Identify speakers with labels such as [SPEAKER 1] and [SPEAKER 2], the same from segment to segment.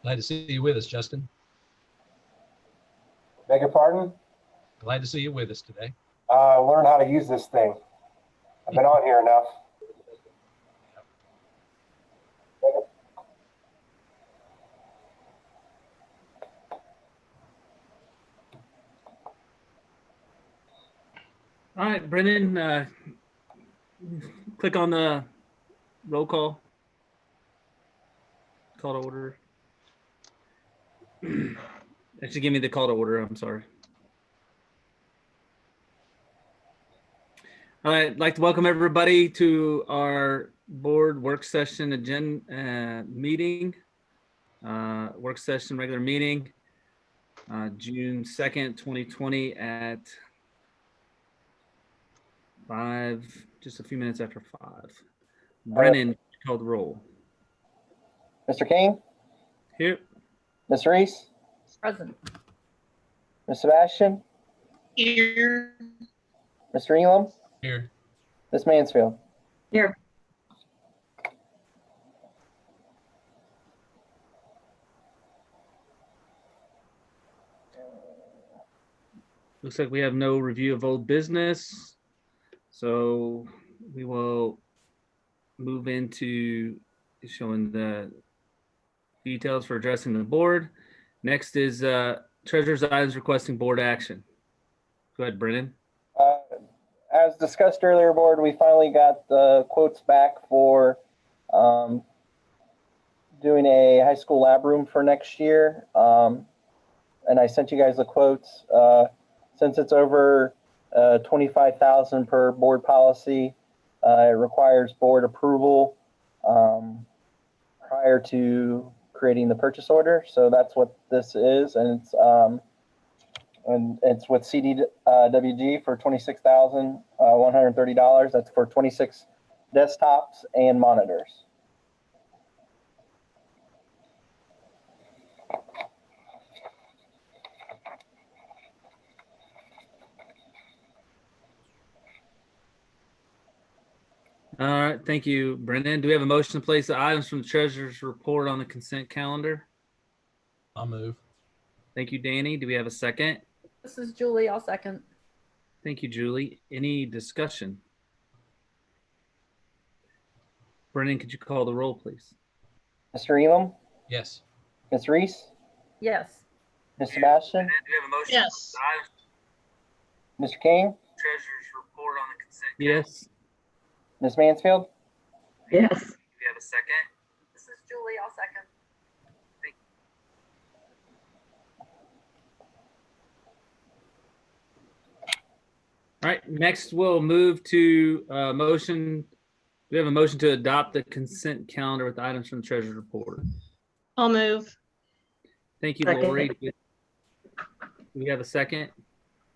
[SPEAKER 1] Glad to see you with us, Justin.
[SPEAKER 2] Beg your pardon?
[SPEAKER 1] Glad to see you with us today.
[SPEAKER 2] Learn how to use this thing. I've been on here enough.
[SPEAKER 3] All right, Brennan, click on the roll call. Call to order. Actually, give me the call to order. I'm sorry. All right, I'd like to welcome everybody to our board work session agenda meeting. Work session regular meeting, June 2nd, 2020 at 5, just a few minutes after 5. Brennan, call the roll.
[SPEAKER 2] Mr. King?
[SPEAKER 3] Here.
[SPEAKER 2] Ms. Reese?
[SPEAKER 4] Present.
[SPEAKER 2] Ms. Sebastian?
[SPEAKER 4] Here.
[SPEAKER 2] Mr. Elam?
[SPEAKER 1] Here.
[SPEAKER 2] Ms. Mansfield?
[SPEAKER 4] Here.
[SPEAKER 3] Looks like we have no review of old business. So we will move into showing the details for addressing the board. Next is treasurer's items requesting board action. Go ahead, Brennan.
[SPEAKER 2] As discussed earlier, board, we finally got the quotes back for doing a high school lab room for next year. And I sent you guys the quotes. Since it's over $25,000 per board policy, it requires board approval prior to creating the purchase order. So that's what this is, and it's with CDWG for $26,130. That's for 26 desktops and monitors.
[SPEAKER 3] All right, thank you, Brendan. Do we have a motion to place the items from the treasurer's report on the consent calendar?
[SPEAKER 1] I'll move.
[SPEAKER 3] Thank you, Danny. Do we have a second?
[SPEAKER 4] This is Julie. I'll second.
[SPEAKER 3] Thank you, Julie. Any discussion? Brendan, could you call the roll, please?
[SPEAKER 2] Mr. Elam?
[SPEAKER 1] Yes.
[SPEAKER 2] Ms. Reese?
[SPEAKER 4] Yes.
[SPEAKER 2] Ms. Sebastian?
[SPEAKER 3] Do we have a motion?
[SPEAKER 4] Yes.
[SPEAKER 2] Mr. King?
[SPEAKER 3] Treasurer's report on the consent calendar. Yes.
[SPEAKER 2] Ms. Mansfield?
[SPEAKER 4] Yes.
[SPEAKER 3] Do we have a second?
[SPEAKER 4] This is Julie. I'll second.
[SPEAKER 3] All right, next we'll move to motion. We have a motion to adopt the consent calendar with items from the treasurer's report.
[SPEAKER 5] I'll move.
[SPEAKER 3] Thank you,
[SPEAKER 5] Second.
[SPEAKER 3] Lori. Do we have a second?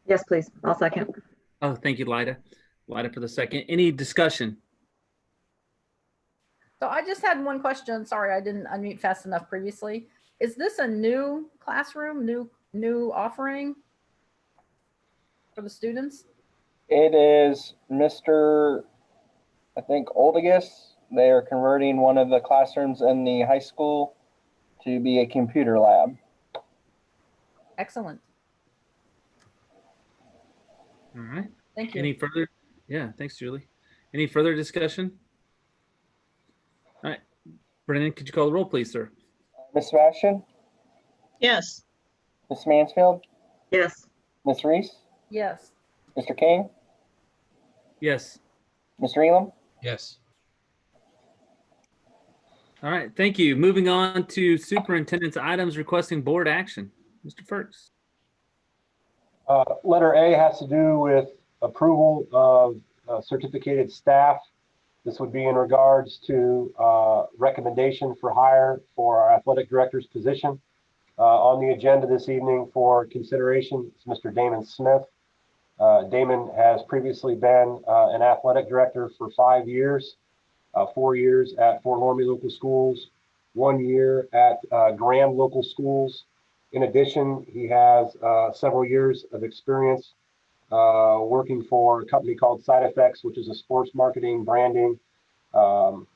[SPEAKER 5] Yes, please. I'll second.
[SPEAKER 3] Oh, thank you, Lida. Lida for the second. Any discussion?
[SPEAKER 4] So I just had one question. Sorry, I didn't unmute fast enough previously. Is this a new classroom, new offering for the students?
[SPEAKER 2] It is Mr. I think Oldigus. They are converting one of the classrooms in the high school to be a computer lab.
[SPEAKER 4] Excellent.
[SPEAKER 3] All right.
[SPEAKER 4] Thank you.
[SPEAKER 3] Any further? Yeah, thanks, Julie. Any further discussion? All right. Brennan, could you call the roll, please, sir?
[SPEAKER 2] Ms. Sebastian?
[SPEAKER 5] Yes.
[SPEAKER 2] Ms. Mansfield?
[SPEAKER 5] Yes.
[SPEAKER 2] Ms. Reese?
[SPEAKER 4] Yes.
[SPEAKER 2] Mr. King?
[SPEAKER 3] Yes.
[SPEAKER 2] Mr. Elam?
[SPEAKER 1] Yes.
[SPEAKER 3] All right, thank you. Moving on to superintendent's items requesting board action. Mr. Ferks.
[SPEAKER 6] Letter A has to do with approval of certificated staff. This would be in regards to recommendation for hire for our athletic director's position. On the agenda this evening for consideration is Mr. Damon Smith. Damon has previously been an athletic director for 5 years, 4 years at Fort Laramie Local Schools, 1 year at Graham Local Schools. In addition, he has several years of experience working for a company called Side Effects, which is a sports marketing branding firm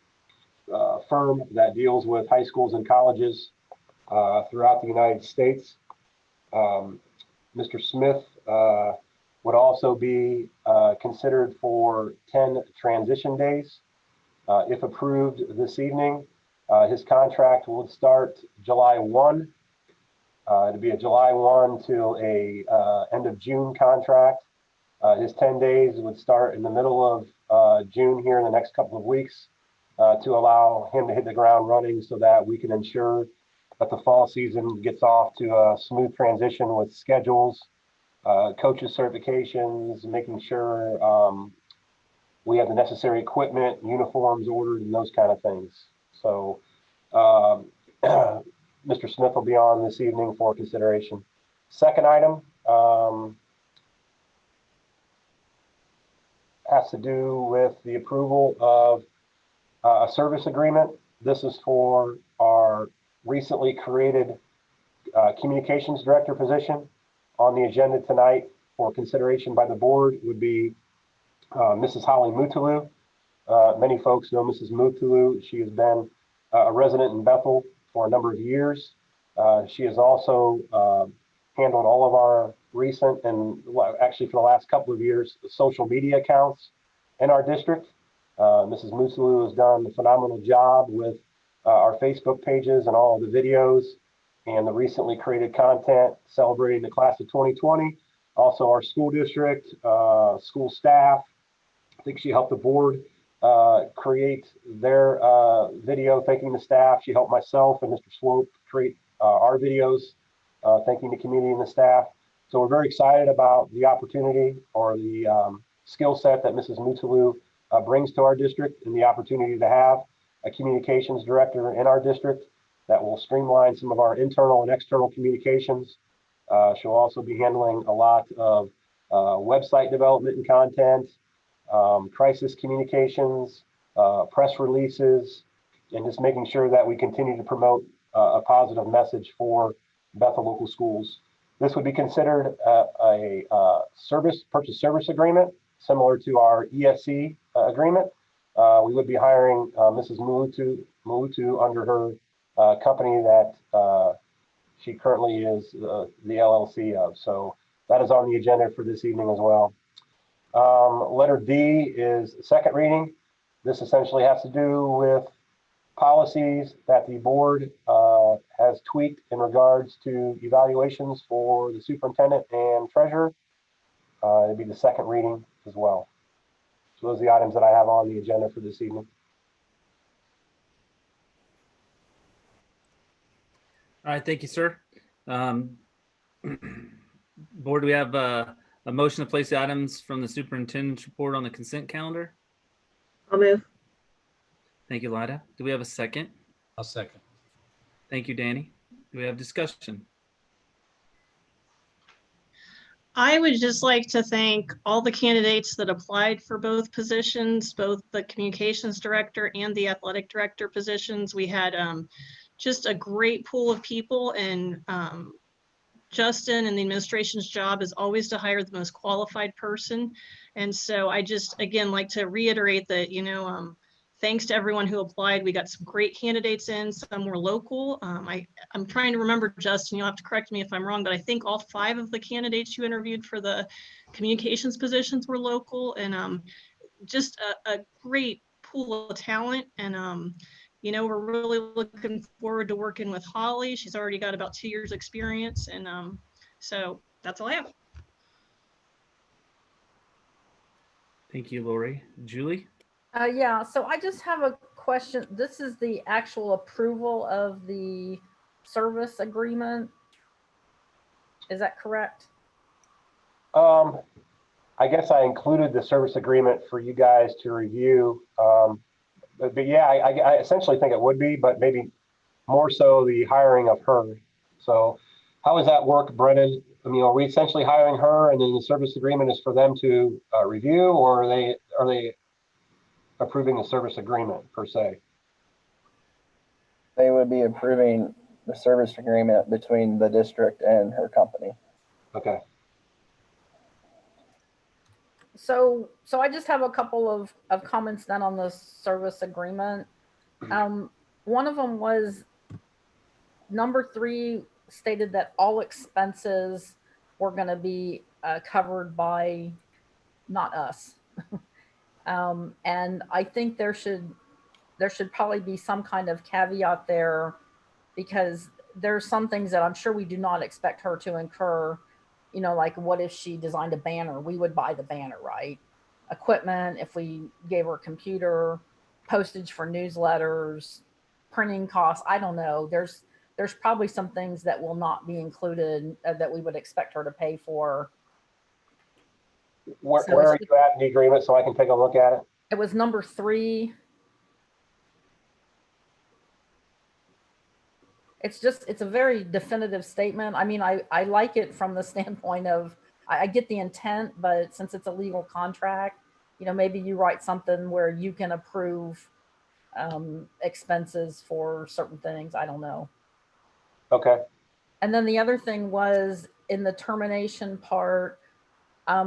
[SPEAKER 6] that deals with high schools and colleges. throughout the United States. Mr. Smith would also be considered for 10 transition days. If approved this evening, his contract would start July 1. It'd be a July 1 to a end of June contract. His 10 days would start in the middle of June here in the next couple of weeks to allow him to hit the ground running so that we can ensure that the fall season gets off to a smooth transition with schedules, coaches certifications, making sure we have the necessary equipment, uniforms ordered, and those kind of things. So Mr. Smith will be on this evening for consideration. Second item has to do with the approval of a service agreement. This is for our recently created communications director position. On the agenda tonight for consideration by the board would be Mrs. Holly Mutulu. Many folks know Mrs. Mutulu. She has been a resident in Bethel for a number of years. She has also handled all of our recent and actually for the last couple of years, the social media accounts in our district. Mrs. Mutulu has done a phenomenal job with our Facebook pages and all of the videos and the recently created content celebrating the class of 2020. Also our school district, school staff. I think she helped the board create their video thanking the staff. She helped myself and Mr. Swope create our videos thanking the community and the staff. So we're very excited about the opportunity or the skill set that Mrs. Mutulu brings to our district and the opportunity to have a communications director in our district that will streamline some of our internal and external communications. She'll also be handling a lot of website development and content, crisis communications, press releases, and just making sure that we continue to promote a positive message for Bethel local schools. This would be considered a purchase service agreement, similar to our ESC agreement. We would be hiring Mrs. Mulutu under her company that she currently is the LLC of. So that is on the agenda for this evening as well. Letter D is second reading. This essentially has to do with policies that the board has tweaked in regards to evaluations for the superintendent and treasurer. It'd be the second reading as well. So those are the items that I have on the agenda for this evening.
[SPEAKER 3] All right, thank you, sir. Board, do we have a motion to place the items from the superintendent's report on the consent calendar?
[SPEAKER 5] I'll move.
[SPEAKER 3] Thank you, Lida. Do we have a second?
[SPEAKER 1] I'll second.
[SPEAKER 3] Thank you, Danny. Do we have discussion?
[SPEAKER 5] I would just like to thank all the candidates that applied for both positions, both the communications director and the athletic director positions. We had just a great pool of people, and Justin and the administration's job is always to hire the most qualified person. And so I just, again, like to reiterate that, thanks to everyone who applied. We got some great candidates in, some were local. I'm trying to remember, Justin, you'll have to correct me if I'm wrong, but I think all 5 of the candidates you interviewed for the communications positions were local, and just a great pool of talent. And, we're really looking forward to working with Holly. She's already got about 2 years experience. And so that's all I have.
[SPEAKER 3] Thank you, Lori. Julie?
[SPEAKER 4] Yeah, so I just have a question. This is the actual approval of the service agreement. Is that correct?
[SPEAKER 6] I guess I included the service agreement for you guys to review. But yeah, I essentially think it would be, but maybe more so the hiring of her. So how does that work, Brennan? I mean, are we essentially hiring her and then the service agreement is for them to review, or are they approving the service agreement per se?
[SPEAKER 2] They would be approving the service agreement between the district and her company.
[SPEAKER 6] Okay.
[SPEAKER 4] So I just have a couple of comments then on the service agreement. One of them was, number 3 stated that all expenses were going to be covered by not us. And I think there should probably be some kind of caveat there, because there's some things that I'm sure we do not expect her to incur. You know, like what if she designed a banner? We would buy the banner, right? Equipment, if we gave her a computer, postage for newsletters, printing costs. I don't know. There's probably some things that will not be included that we would expect her to pay for.
[SPEAKER 6] Where,
[SPEAKER 4] So
[SPEAKER 6] where are
[SPEAKER 4] it's-
[SPEAKER 6] you at in the agreement so I can take a look at it?
[SPEAKER 4] It was number 3. It's a very definitive statement. I mean, I like it from the standpoint of, I get the intent, but since it's a legal contract, you know, maybe you write something where you can approve expenses for certain things. I don't know.
[SPEAKER 6] Okay.
[SPEAKER 4] And then the other thing was in the termination part,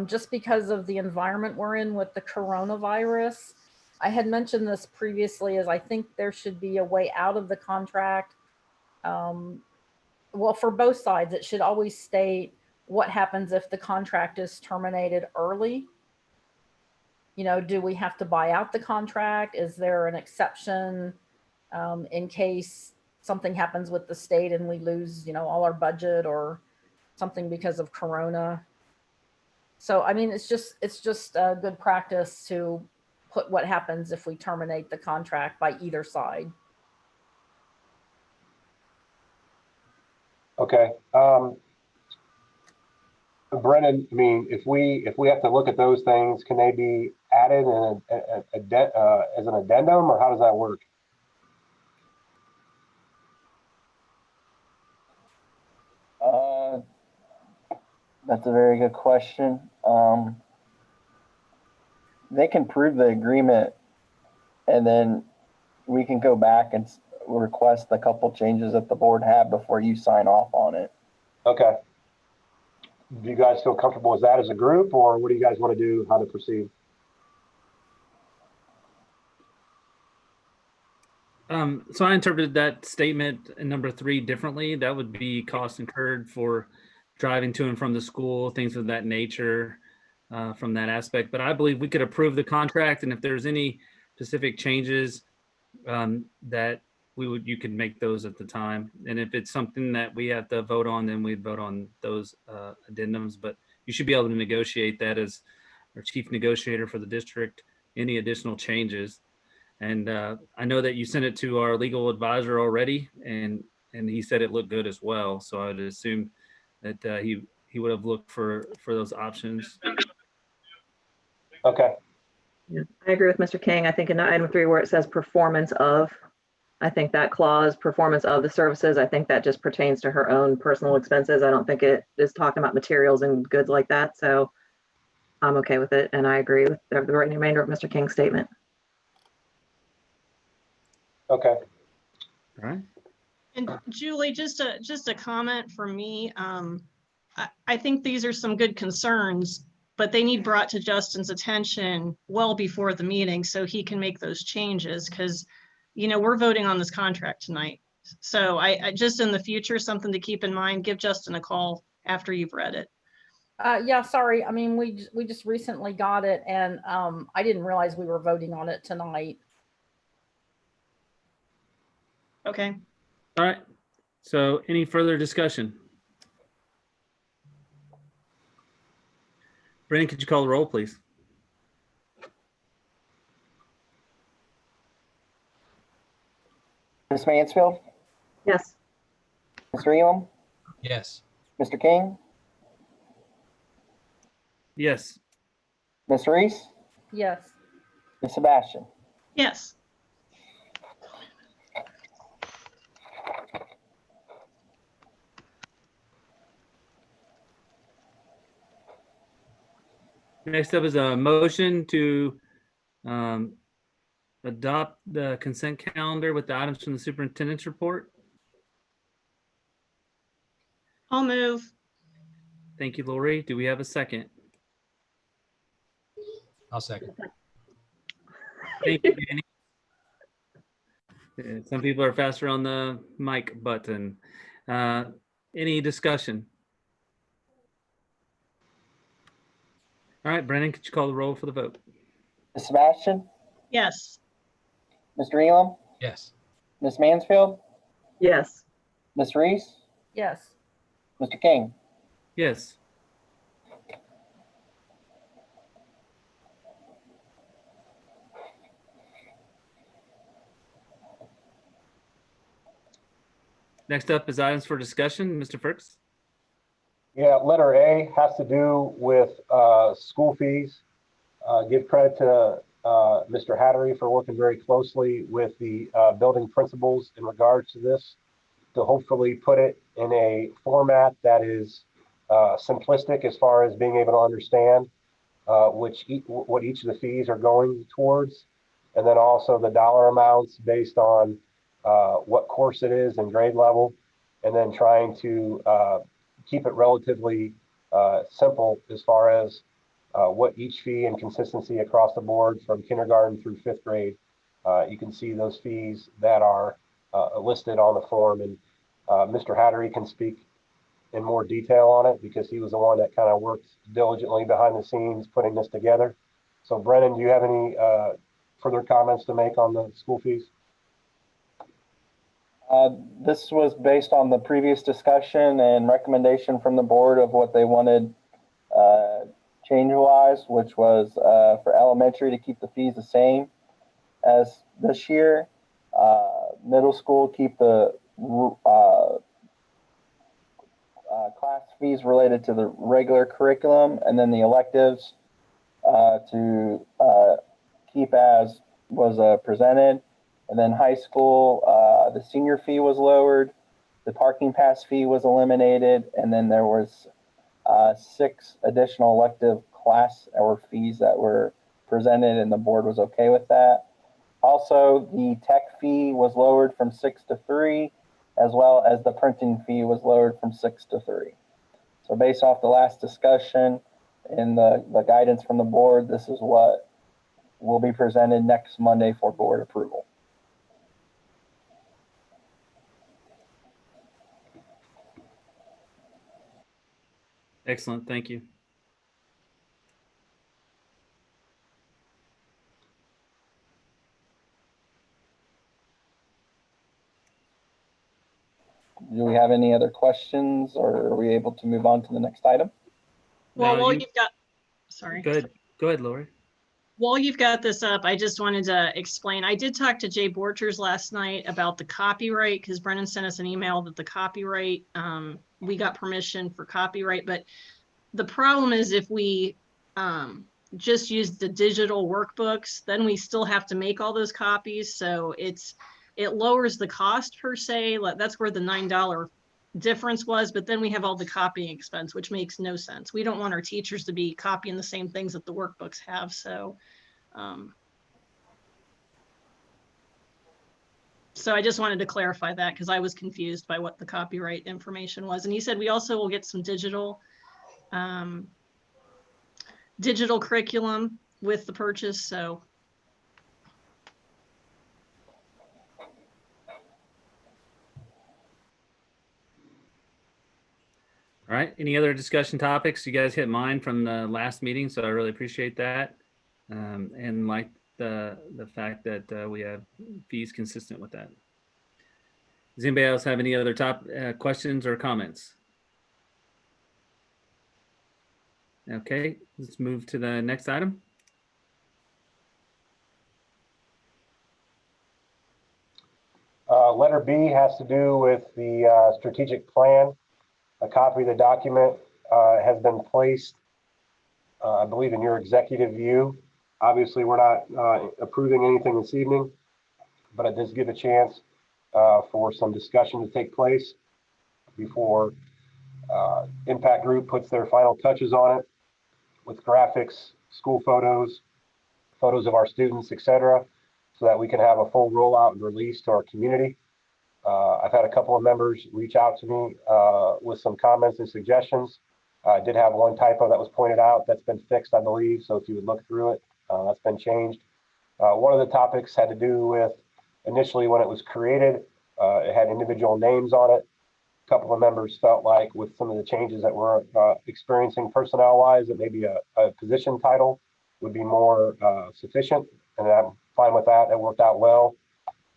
[SPEAKER 4] just because of the environment we're in with the coronavirus, I had mentioned this previously, as I think there should be a way out of the contract. Well, for both sides, it should always state what happens if the contract is terminated early. You know, do we have to buy out the contract? Is there an exception in case something happens with the state and we lose, you know, all our budget or something because of Corona? So, I mean, it's just a good practice to put what happens if we terminate the contract by either side.
[SPEAKER 6] Okay. Brennan, I mean, if we have to look at those things, can they be added in as an addendum, or how does that work?
[SPEAKER 2] That's a very good question. They can prove the agreement, and then we can go back and request a couple changes that the board had before you sign off on it.
[SPEAKER 6] Okay. Do you guys feel comfortable with that as a group, or what do you guys want to do, how to proceed?
[SPEAKER 3] So I interpreted that statement in number 3 differently. That would be costs incurred for driving to and from the school, things of that nature, from that aspect. But I believe we could approve the contract, and if there's any specific changes that you could make those at the time. And if it's something that we have to vote on, then we'd vote on those addendums. But you should be able to negotiate that as our chief negotiator for the district, any additional changes. And I know that you sent it to our legal advisor already, and he said it looked good as well. So I would assume that he would have looked for those options.
[SPEAKER 6] Okay.
[SPEAKER 7] Yeah, I agree with Mr. King. I think in item 3 where it says performance of, I think that clause, performance of the services, I think that just pertains to her own personal expenses. I don't think it is talking about materials and goods like that. So I'm okay with it. And I agree with the remainder of Mr. King's statement.
[SPEAKER 6] Okay.
[SPEAKER 3] All right.
[SPEAKER 5] And Julie, just a comment from me. I think these are some good concerns, but they need brought to Justin's attention well before the meeting so he can make those changes, because, you know, we're voting on this contract tonight. So I just in the future, something to keep in mind, give Justin a call after you've read it.
[SPEAKER 4] Yeah, sorry. I mean, we just recently got it, and I didn't realize we were voting on it tonight.
[SPEAKER 5] Okay.
[SPEAKER 3] All right. So any further discussion? Brandon, could you call the roll, please?
[SPEAKER 2] Ms. Mansfield,
[SPEAKER 7] Yes.
[SPEAKER 2] Mr. Elam,
[SPEAKER 1] Yes.
[SPEAKER 2] Mr. King,
[SPEAKER 3] Yes.
[SPEAKER 2] Ms. Reese,
[SPEAKER 4] Yes.
[SPEAKER 2] Ms. Sebastian.
[SPEAKER 5] Yes.
[SPEAKER 3] Next up is a motion to adopt the consent calendar with the items from the superintendent's report.
[SPEAKER 5] I'll move.
[SPEAKER 3] Thank you, Lori. Do we have a second?
[SPEAKER 1] I'll second.
[SPEAKER 3] Thank you, Danny. Yeah, some people are faster on the mic button. Any discussion? All right, Brennan, could you call the roll for the vote?
[SPEAKER 2] Ms. Sebastian,
[SPEAKER 5] Yes.
[SPEAKER 2] Mr. Elam,
[SPEAKER 1] Yes.
[SPEAKER 2] Ms. Mansfield,
[SPEAKER 7] Yes.
[SPEAKER 2] Ms. Reese,
[SPEAKER 4] Yes.
[SPEAKER 2] Mr. King.
[SPEAKER 3] Yes. Next up is items for discussion. Mr. Firks?
[SPEAKER 6] Yeah, letter A has to do with school fees. Give credit to Mr. Hattery for working very closely with the building principals in regards to this, to hopefully put it in a format that is simplistic as far as being able to understand what each of the fees are going towards, and then also the dollar amounts based on what course it is and grade level, and then trying to keep it relatively simple as far as what each fee and consistency across the board from kindergarten through 5th grade. You can see those fees that are listed on the form, and Mr. Hattery can speak in more detail on it because he was the one that kind of worked diligently behind the scenes putting this together. So Brennan, do you have any further comments to make on the school fees?
[SPEAKER 2] This was based on the previous discussion and recommendation from the board of what they wanted change-wise, which was for elementary to keep the fees the same as this year. Middle school, keep the class fees related to the regular curriculum, and then the electives to keep as was presented. And then high school, the senior fee was lowered, the parking pass fee was eliminated, and then there was 6 additional elective class or fees that were presented, and the board was okay with that. Also, the tech fee was lowered from 6 to 3, as well as the printing fee was lowered from 6 to 3. So based off the last discussion and the guidance from the board, this is what will be presented next Monday for board approval.
[SPEAKER 3] Excellent, thank you.
[SPEAKER 2] Do we have any other questions, or are we able to move on to the next item?
[SPEAKER 5] Well,
[SPEAKER 3] Now
[SPEAKER 5] while
[SPEAKER 3] you-
[SPEAKER 5] you've got, sorry.
[SPEAKER 3] Go ahead, Lori.
[SPEAKER 5] While you've got this up, I just wanted to explain, I did talk to Jay Borchers last night about the copyright, because Brennan sent us an email that the copyright, we got permission for copyright, but the problem is if we just use the digital workbooks, then we still have to make all those copies. So it lowers the cost per se. That's where the $9 difference was, but then we have all the copying expense, which makes no sense. We don't want our teachers to be copying the same things that the workbooks have. So I just wanted to clarify that because I was confused by what the copyright information was. And he said we also will get some digital curriculum with the purchase. So
[SPEAKER 3] All right, any other discussion topics? You guys hit mine from the last meeting, so I really appreciate that. And like the fact that we have fees consistent with that. Does anybody else have any other questions or comments? Okay, let's move to the next item.
[SPEAKER 6] Letter B has to do with the strategic plan. A copy of the document has been placed, I believe, in your executive view. Obviously, we're not approving anything this evening, but it does give a chance for some discussion to take place before Impact Group puts their final touches on it with graphics, school photos, photos of our students, etc., so that we can have a full rollout and release to our community. I've had a couple of members reach out to me with some comments and suggestions. I did have one typo that was pointed out that's been fixed, I believe. So if you would look through it, that's been changed. One of the topics had to do with initially when it was created, it had individual names on it. A couple of members felt like with some of the changes that we're experiencing personnel-wise, that maybe a position title would be more sufficient, and I'm fine with that. It worked out well.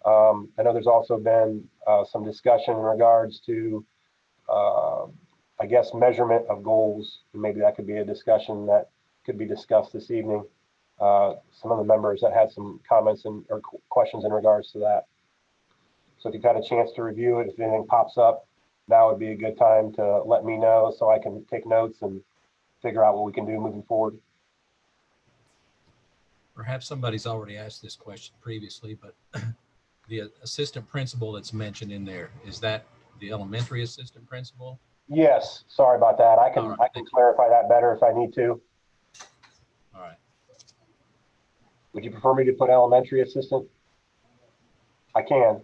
[SPEAKER 6] I know there's also been some discussion in regards to, I guess, measurement of goals. Maybe that could be a discussion that could be discussed this evening. Some of the members that had some comments or questions in regards to that. So if you've had a chance to review it, if anything pops up, now would be a good time to let me know so I can take notes and figure out what we can do moving forward.
[SPEAKER 1] Perhaps somebody's already asked this question previously, but the assistant principal that's mentioned in there, is that the elementary assistant principal?
[SPEAKER 6] Yes, sorry about that. I
[SPEAKER 1] All right,
[SPEAKER 6] can
[SPEAKER 1] thank you.
[SPEAKER 6] clarify that better if I need to.
[SPEAKER 1] All right.
[SPEAKER 6] Would you prefer me to put elementary assistant? I can.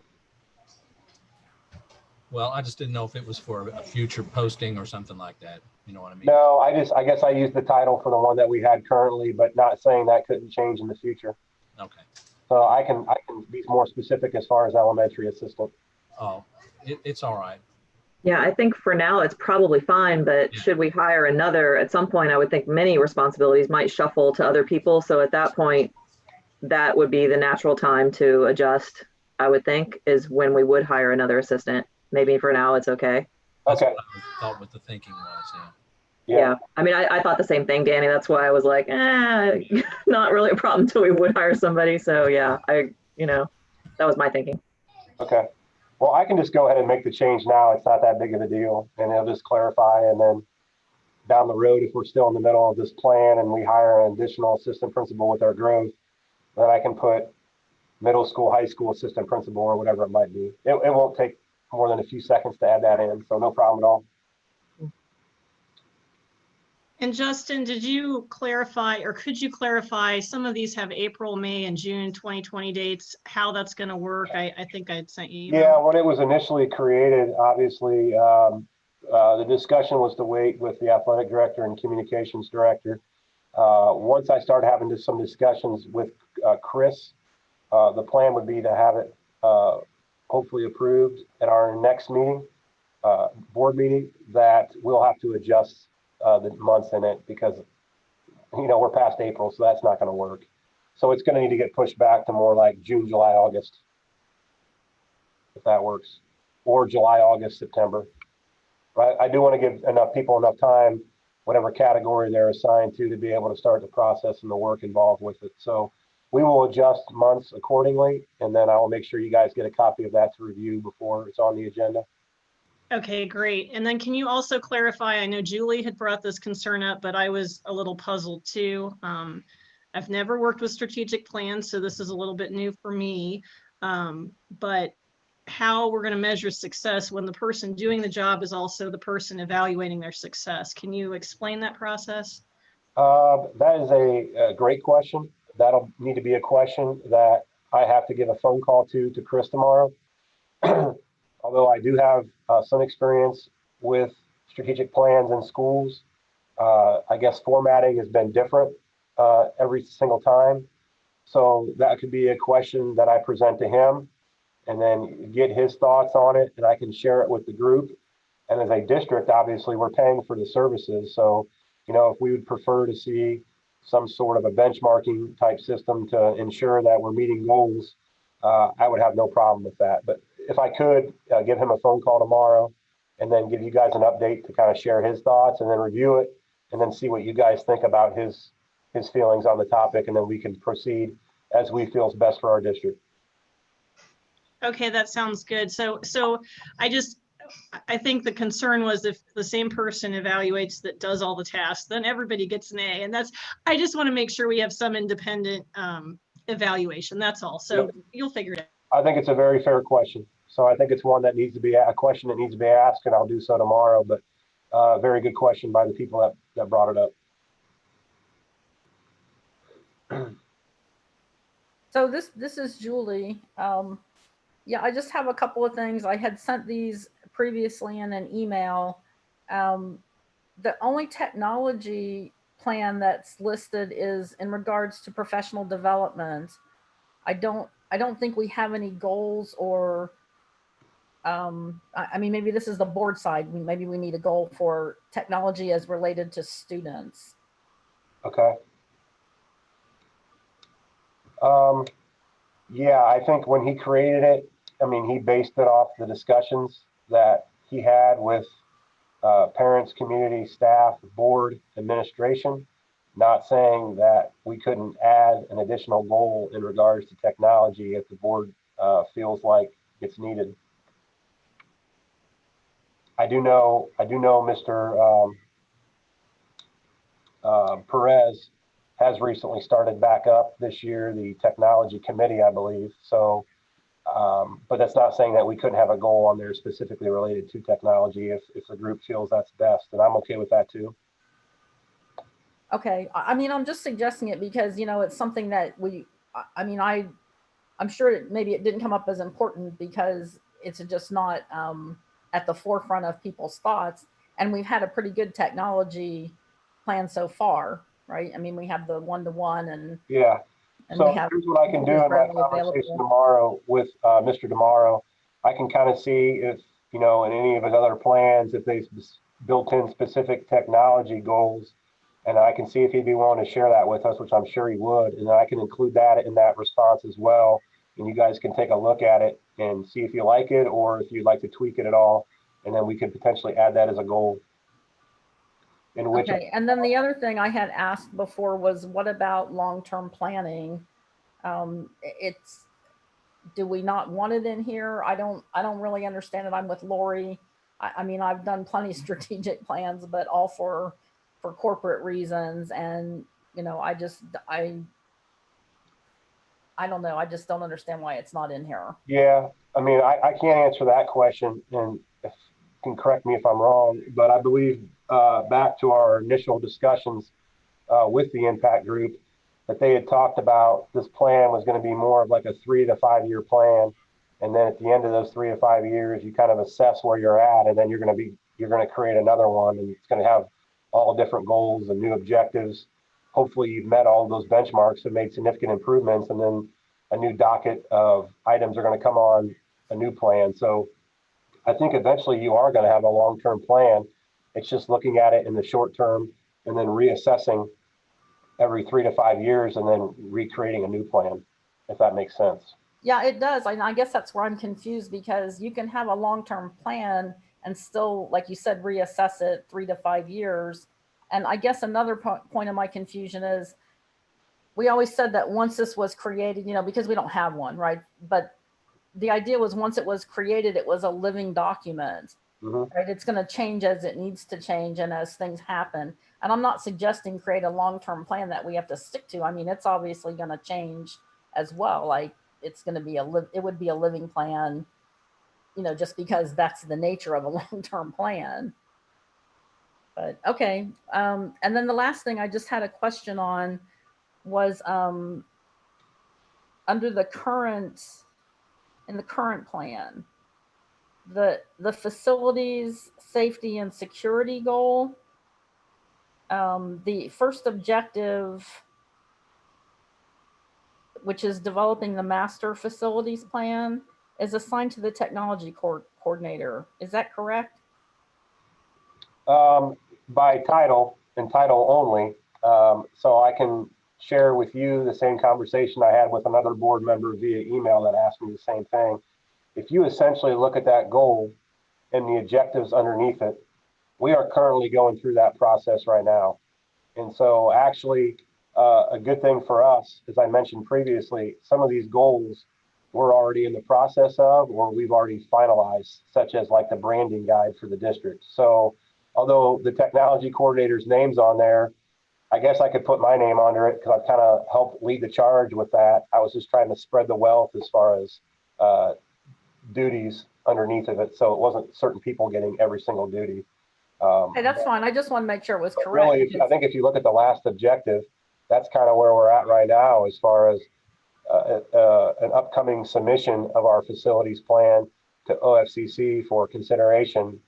[SPEAKER 1] Well, I just didn't know if it was for a future posting or something like that. You know what I mean?
[SPEAKER 6] No, I guess I used the title for the one that we had currently, but not saying that couldn't change in the future.
[SPEAKER 1] Okay.
[SPEAKER 6] So I can be more specific as far as elementary assistant.
[SPEAKER 1] Oh, it's all right.
[SPEAKER 7] Yeah, I think for now it's probably fine, but
[SPEAKER 1] Yeah.
[SPEAKER 7] should we hire another, at some point, I would think many responsibilities might shuffle to other people. So at that point, that would be the natural time to adjust, I would think, is when we would hire another assistant. Maybe for now, it's okay.
[SPEAKER 1] That's
[SPEAKER 6] Okay.
[SPEAKER 1] what I thought what the thinking was. Yeah.
[SPEAKER 7] Yeah. I mean, I thought the same thing, Danny. That's why I was like, not really a problem until we would hire somebody. So yeah, that was my thinking.
[SPEAKER 6] Okay. Well, I can just go ahead and make the change now. It's not that big of a deal, and it'll just clarify. And then down the road, if we're still in the middle of this plan and we hire an additional assistant principal with our growth, then I can put middle school, high school assistant principal or whatever it might be. It won't take more than a few seconds to add that in, so no problem at all.
[SPEAKER 5] And Justin, did you clarify, or could you clarify, some of these have April, May, and June 2020 dates, how that's going to work? I think I'd sent you email.
[SPEAKER 6] Yeah, when it was initially created, obviously, the discussion was to wait with the athletic director and communications director. Once I started having some discussions with Chris, the plan would be to have it hopefully approved at our next meeting, board meeting, that we'll have to adjust the months in it because, we're past April, so that's not going to work. So it's going to need to get pushed back to more like June, July, August, if that works, or July, August, September. Right? I do want to give people enough time, whatever category they're assigned to be able to start the process and the work involved with it. So we will adjust months accordingly, and then I will make sure you guys get a copy of that to review before it's on the agenda.
[SPEAKER 5] Okay, great. And then can you also clarify, I know Julie had brought this concern up, but I was a little puzzled too. I've never worked with strategic plans, so this is a little bit new for me. But how we're going to measure success when the person doing the job is also the person evaluating their success. Can you explain that process?
[SPEAKER 6] That is a great question. That'll need to be a question that I have to give a phone call to Chris tomorrow. Although I do have some experience with strategic plans in schools, I guess formatting has been different every single time. So that could be a question that I present to him and then get his thoughts on it, and I can share it with the group. And as a district, obviously, we're paying for the services. So, if we would prefer to see some sort of a benchmarking type system to ensure that we're meeting goals, I would have no problem with that. But if I could give him a phone call tomorrow and then give you guys an update to kind of share his thoughts and then review it and then see what you guys think about his feelings on the topic, and then we can proceed as we feel is best for our district.
[SPEAKER 5] Okay, that sounds good. So I think the concern was if the same person evaluates that does all the tasks, then everybody gets an A. And I just want to make sure we have some independent evaluation. That's all. So
[SPEAKER 6] Yep.
[SPEAKER 5] You'll figure it out.
[SPEAKER 6] I think it's a very fair question. So I think it's one that needs to be a question that needs to be asked, and I'll do so tomorrow. But very good question by the people that brought it up.
[SPEAKER 4] So this is Julie. Yeah, I just have a couple of things. I had sent these previously in an email. The only technology plan that's listed is in regards to professional development. I don't I don't think we have any goals or, I mean, maybe this is the board side. Maybe we need a goal for technology as related to students.
[SPEAKER 6] Okay. Yeah, I think when he created it, I mean, he based it off the discussions that he had with parents, community, staff, board, administration, not saying that we couldn't add an additional goal in regards to technology if the board feels like it's needed. I do know Mr. Perez has recently started back up this year, the technology committee, I believe. So, but that's not saying that we couldn't have a goal on there specifically related to technology if the group feels that's best, and I'm okay with that too.
[SPEAKER 4] Okay, I mean, I'm just suggesting it because, you know, it's something that I mean, I'm sure maybe it didn't come up as important because it's just not at the forefront of people's thoughts. And we've had a pretty good technology plan so far, right? I mean, we have the one-to-one
[SPEAKER 6] Yeah.
[SPEAKER 4] and
[SPEAKER 6] So
[SPEAKER 4] we have
[SPEAKER 6] here's what I can do in my
[SPEAKER 4] readily
[SPEAKER 6] conversation
[SPEAKER 4] available.
[SPEAKER 6] tomorrow with Mr. Demaro. I can kind of see if, you know, in any of his other plans, if they built in specific technology goals, and I can see if he'd be willing to share that with us, which I'm sure he would. And then I can include that in that response as well. And you guys can take a look at it and see if you like it or if you'd like to tweak it at all. And then we could potentially add that as a goal. In which,
[SPEAKER 4] Okay, and then the other thing I had asked before was what about long-term planning? It's, do we not want it in here? I don't really understand it. I'm with Lori. I mean, I've done plenty of strategic plans, but all for corporate reasons. And, you know, I don't know. I just don't understand why it's not in here.
[SPEAKER 6] yeah, I mean, I can't answer that question, and if you can correct me if I'm wrong, but I believe back to our initial discussions with the impact group that they had talked about this plan was going to be more of like a 3 to 5 year plan. And then at the end of those 3 to 5 years, you kind of assess where you're at, and then you're going to create another one, and it's going to have all different goals and new objectives. Hopefully you've met all of those benchmarks and made significant improvements, and then a new docket of items are going to come on a new plan. So I think eventually you are going to have a long-term plan. It's just looking at it in the short term and then reassessing every 3 to 5 years and then recreating a new plan, if that makes sense.
[SPEAKER 4] Yeah, it does. I guess that's where I'm confused because you can have a long-term plan and still, like you said, reassess it 3 to 5 years. And I guess another point of my confusion is we always said that once this was created, you know, because we don't have one, right? But the idea was once it was created, it was a living document, right? It's going to change as it needs to change and as things happen. And I'm not suggesting create a long-term plan that we have to stick to. I mean, it's obviously going to change as well. Like it's going to be it would be a living plan, you know, just because that's the nature of a long-term plan. But okay. And then the last thing I just had a question on was under the current, in the current plan, the facilities safety and security goal, the first objective, which is developing the master facilities plan, is assigned to the technology coordinator. Is that correct?
[SPEAKER 6] By title and title only. So I can share with you the same conversation I had with another board member via email that asked me the same thing. If you essentially look at that goal and the objectives underneath it, we are currently going through that process right now. And so actually, a good thing for us, as I mentioned previously, some of these goals we're already in the process of, or we've already finalized, such as like the branding guide for the district. So although the technology coordinator's name's on there, I guess I could put my name under it because I've kind of helped lead the charge with that. I was just trying to spread the wealth as far as duties underneath of it. So it wasn't certain people getting every single duty.
[SPEAKER 4] Hey, that's fine. I just want to make sure it was correct.
[SPEAKER 6] Really, I think if you look at the last objective, that's kind of where we're at right now as far as an upcoming submission of our facilities plan to OFCC for consideration.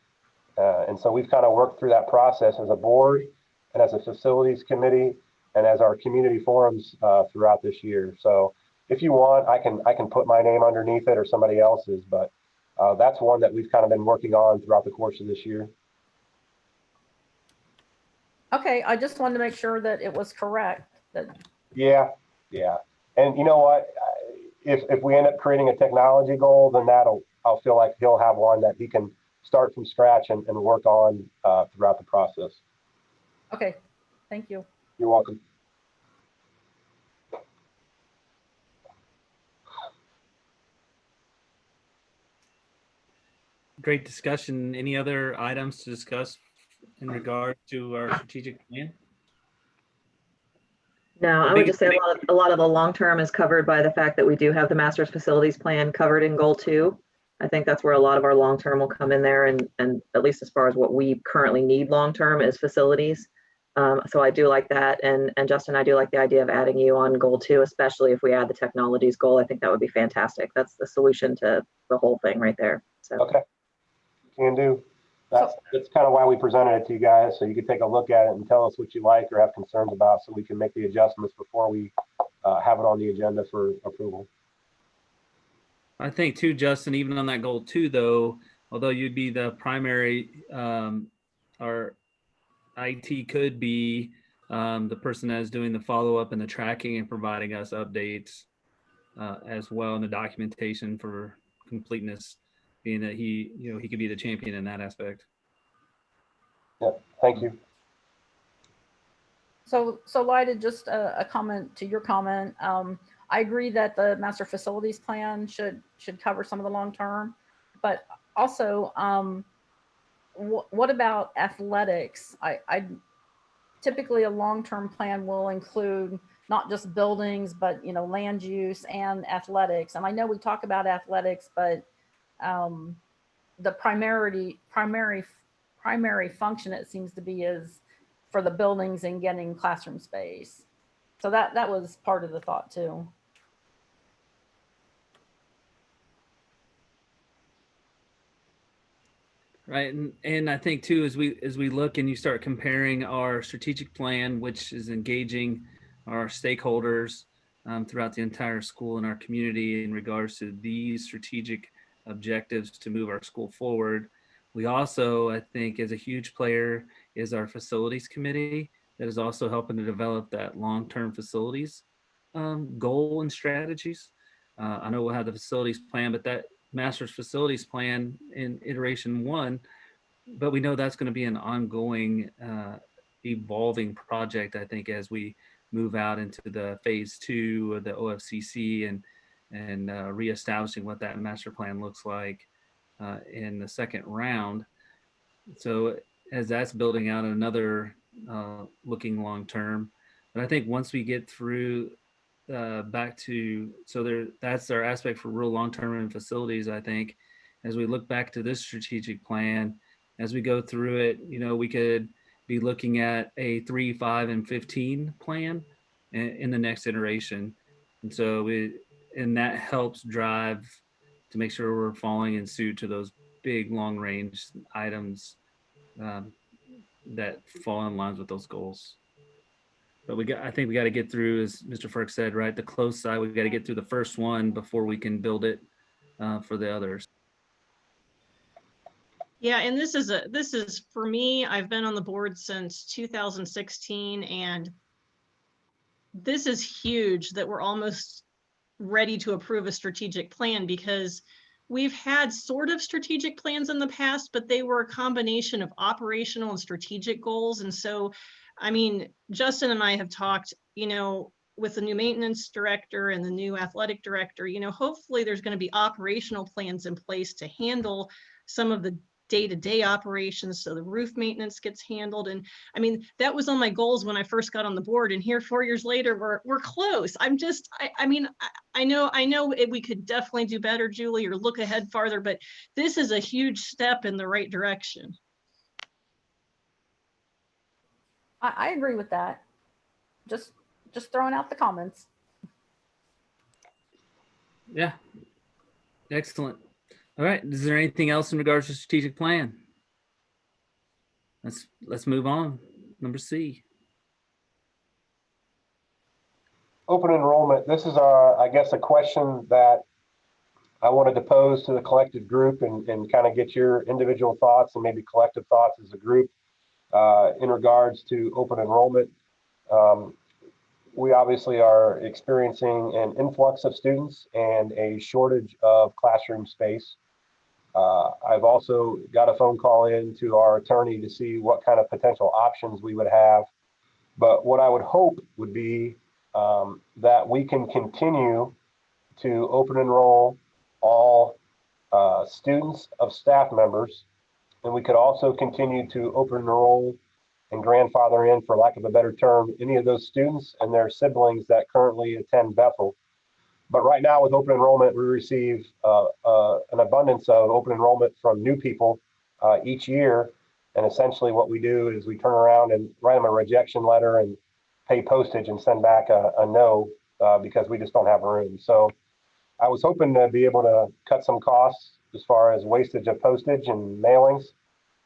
[SPEAKER 6] And so we've kind of worked through that process as a board and as a facilities committee and as our community forums throughout this year. So if you want, I can put my name underneath it or somebody else's, but that's one that we've kind of been working on throughout the course of this year.
[SPEAKER 4] Okay, I just wanted to make sure that it was correct. That
[SPEAKER 6] Yeah, yeah. And you know what? If we end up creating a technology goal, then I'll feel like he'll have one that he can start from scratch and work on throughout the process.
[SPEAKER 4] okay, thank you.
[SPEAKER 6] You're welcome.
[SPEAKER 3] Great discussion. Any other items to discuss in regard to our strategic plan?
[SPEAKER 7] No, I would just say a lot of the long term is covered by the fact that we do have the master's facilities plan covered in goal 2. I think that's where a lot of our long term will come in there, and at least as far as what we currently need long term is facilities. So I do like that, and Justin, I do like the idea of adding you on goal 2, especially if we add the technologies goal. I think that would be fantastic. That's the solution to the whole thing right there. So
[SPEAKER 6] Okay, can do. That's kind of why we presented it to you guys, so you could take a look at it and tell us what you like or have concerns about, so we can make the adjustments before we have it on the agenda for approval.
[SPEAKER 3] I think too, Justin, even on that goal 2, though, although you'd be the primary, our IT could be the person that is doing the follow-up and the tracking and providing us updates as well in the documentation for completeness, being that he could be the champion in that aspect.
[SPEAKER 6] Yep, thank you.
[SPEAKER 4] So Lyda, just a comment to your comment. I agree that the master facilities plan should cover some of the long term, but also what about athletics? I typically a long term plan will include not just buildings, but land use and athletics. And I know we talk about athletics, but the primary function, it seems to be, is for the buildings and getting classroom space. So that was part of the thought too.
[SPEAKER 3] Right, and I think too, as we look and you start comparing our strategic plan, which is engaging our stakeholders throughout the entire school and our community in regards to these strategic objectives to move our school forward. We also, I think, as a huge player is our facilities committee that is also helping to develop that long-term facilities goal and strategies. I know we'll have the facilities plan, but that master's facilities plan in iteration 1, but we know that's going to be an ongoing evolving project, I think, as we move out into the phase 2 of the OFCC and reestablishing what that master plan looks like in the second round. So as that's building out another looking long term, but I think once we get through back to, that's our aspect for real long-term in facilities. I think as we look back to this strategic plan, as we go through it, we could be looking at a 3, 5, and 15 plan in the next iteration. And so and that helps drive to make sure we're falling in suit to those big long range items that fall in lines with those goals. But I think we got to get through, as Mr. Ferk said, right, the close side. We've got to get through the first one before we can build it for the others.
[SPEAKER 5] Yeah, and this is for me, I've been on the board since 2016, and this is huge that we're almost ready to approve a strategic plan, because we've had sort of strategic plans in the past, but they were a combination of operational and strategic goals. And so, I mean, Justin and I have talked, with the new maintenance director and the new athletic director, hopefully there's going to be operational plans in place to handle some of the day-to-day operations, so the roof maintenance gets handled. And I mean, that was on my goals when I first got on the board, and here 4 years later we're close. I know we could definitely do better, Julie, or look ahead farther, but this is a huge step in the right direction.
[SPEAKER 4] I agree with that. Just throwing out the comments.
[SPEAKER 3] Yeah, excellent. All right, is there anything else in regards to strategic plan? Let's move on. Number C.
[SPEAKER 6] open enrollment, this is, I guess, a question that I wanted to pose to the collective group and kind of get your individual thoughts and maybe collective thoughts as a group in regards to open enrollment. We obviously are experiencing an influx of students and a shortage of classroom space. I've also got a phone call in to our attorney to see what kind of potential options we would have. But what I would hope would be that we can continue to open enroll all students of staff members, and we could also continue to open enroll and grandfather in, for lack of a better term, any of those students and their siblings that currently attend Bethel. But right now with open enrollment, we receive an abundance of open enrollment from new people each year. And essentially what we do is we turn around and write them a rejection letter and pay postage and send back a no because we just don't have room. So I was hoping to be able to cut some costs as far as wastage of postage and mailings,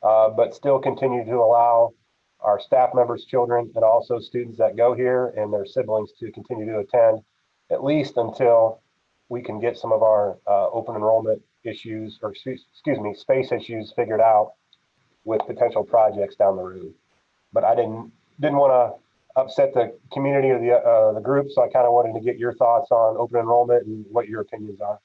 [SPEAKER 6] but still continue to allow our staff members' children and also students that go here and their siblings to continue to attend, at least until we can get some of our open enrollment issues, or excuse me, space issues figured out with potential projects down the road. But I didn't want to upset the community or the group, so I kind of wanted to get your thoughts on open enrollment and what your opinions are.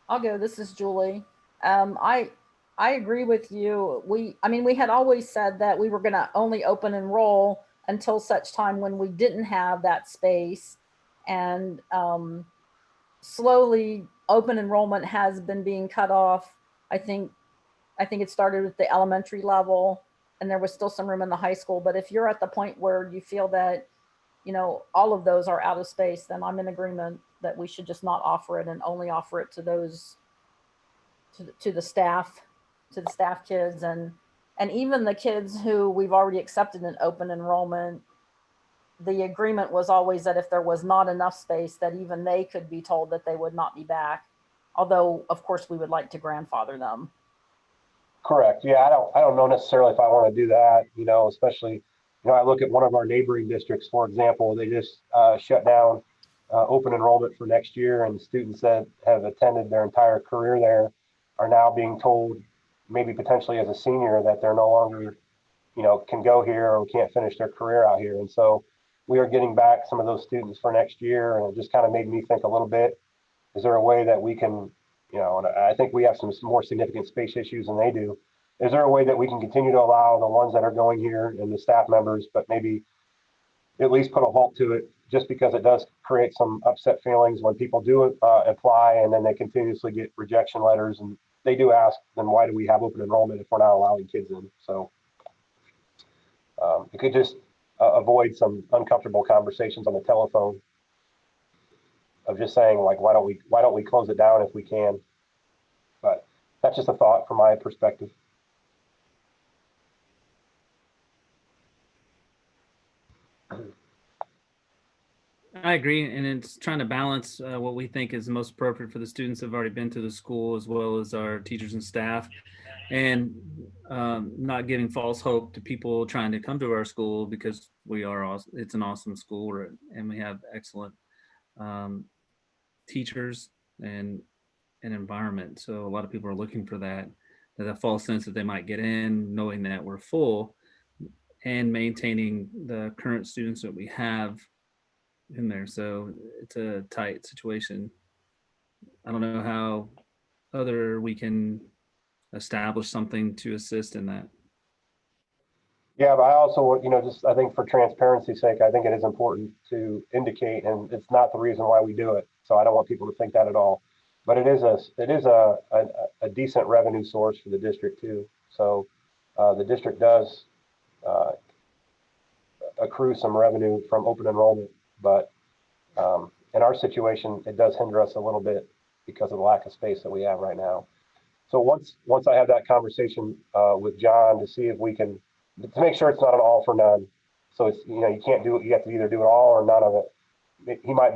[SPEAKER 4] I'll go. This is Julie. I agree with you. I mean, we had always said that we were going to only open enroll until such time when we didn't have that space, and slowly open enrollment has been being cut off. I think it started with the elementary level, and there was still some room in the high school. But if you're at the point where you feel that, you know, all of those are out of space, then I'm in agreement that we should just not offer it and only offer it to those, to the staff kids, and even the kids who we've already accepted in open enrollment. The agreement was always that if there was not enough space, that even they could be told that they would not be back. Although, of course, we would like to grandfather them.
[SPEAKER 6] Correct. Yeah, I don't know necessarily if I want to do that, you know, especially, you know, I look at one of our neighboring districts, for example, they just shut down open enrollment for next year, and students that have attended their entire career there are now being told, maybe potentially as a senior, that they're no longer, you know, can go here or can't finish their career out here. And so we are getting back some of those students for next year, and it just kind of made me think a little bit, is there a way that we can, you know, and I think we have some more significant space issues than they do. Is there a way that we can continue to allow the ones that are going here and the staff members, but maybe at least put a halt to it, just because it does create some upset feelings when people do apply and then they continuously get rejection letters, and they do ask, then why do we have open enrollment if we're not allowing kids in? So it could just avoid some uncomfortable conversations on the telephone of just saying, like, why don't we close it down if we can? But that's just a thought from my perspective.
[SPEAKER 3] I agree, and it's trying to balance what we think is most appropriate for the students that have already been to the school, as well as our teachers and staff, and not giving false hope to people trying to come to our school, because it's an awesome school, and we have excellent teachers and an environment. So a lot of people are looking for that false sense that they might get in, knowing that we're full, and maintaining the current students that we have in there. So it's a tight situation. I don't know how we can establish something to assist in that.
[SPEAKER 6] Yeah, but I also, you know, just I think for transparency's sake, I think it is important to indicate, and it's not the reason why we do it. So I don't want people to think that at all. But it is a decent revenue source for the district too. So the district does accrue some revenue from open enrollment, but in our situation, it does hinder us a little bit because of the lack of space that we have right now. So once I have that conversation with John to see if we can, to make sure it's not an all for none. So it's, you know, you can't do it. You have to either do it all or none of it. He might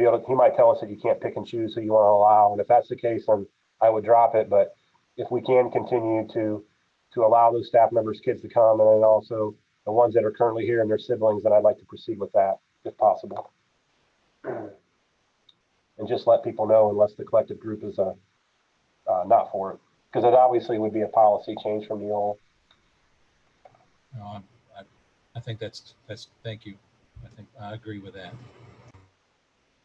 [SPEAKER 6] tell us that you can't pick and choose who you want to allow. And if that's the case, then I would drop it. But if we can continue to to allow those staff members' kids to come, and then also the ones that are currently here and their siblings, and I'd like to proceed with that if possible. And just let people know unless the collective group is not for it, because it obviously would be a policy change from the old.
[SPEAKER 1] No, I think that's, thank you. I think I agree with that.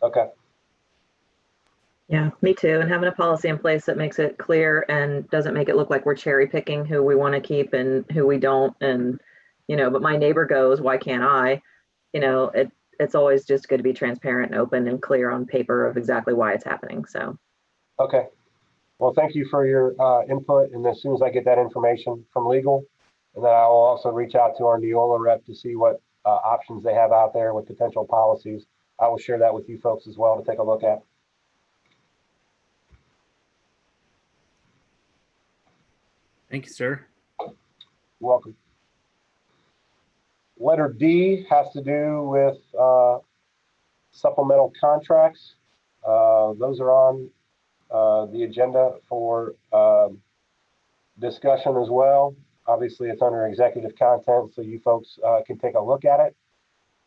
[SPEAKER 6] Okay.
[SPEAKER 7] Yeah, me too. And having a policy in place that makes it clear and doesn't make it look like we're cherry picking who we want to keep and who we don't. And, but my neighbor goes, why can't I? It's always just good to be transparent and open and clear on paper of exactly why it's happening. So.
[SPEAKER 6] Okay. Well, thank you for your input. And as soon as I get that information from legal, and then I will also reach out to our Neola rep to see what options they have out there with potential policies. I will share that with you folks as well to take a look at.
[SPEAKER 3] Thank you, sir.
[SPEAKER 6] You're welcome. Letter D has to do with supplemental contracts. Those are on the agenda for discussion as well. Obviously, it's under executive content, so you folks can take a look at it.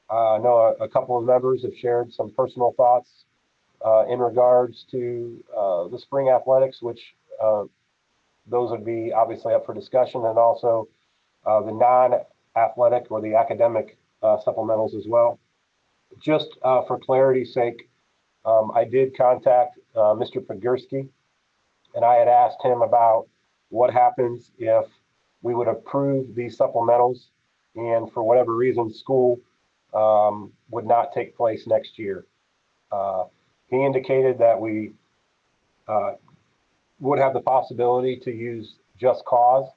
[SPEAKER 6] I know a couple of members have shared some personal thoughts in regards to the spring athletics, which those would be obviously up for discussion, and also the non-athletic or the academic supplementals as well. Just for clarity's sake, I did contact Mr. Pogorski, and I had asked him about what happens if we would approve these supplementals and for whatever reason school would not take place next year. He indicated that we would have the possibility to use just cause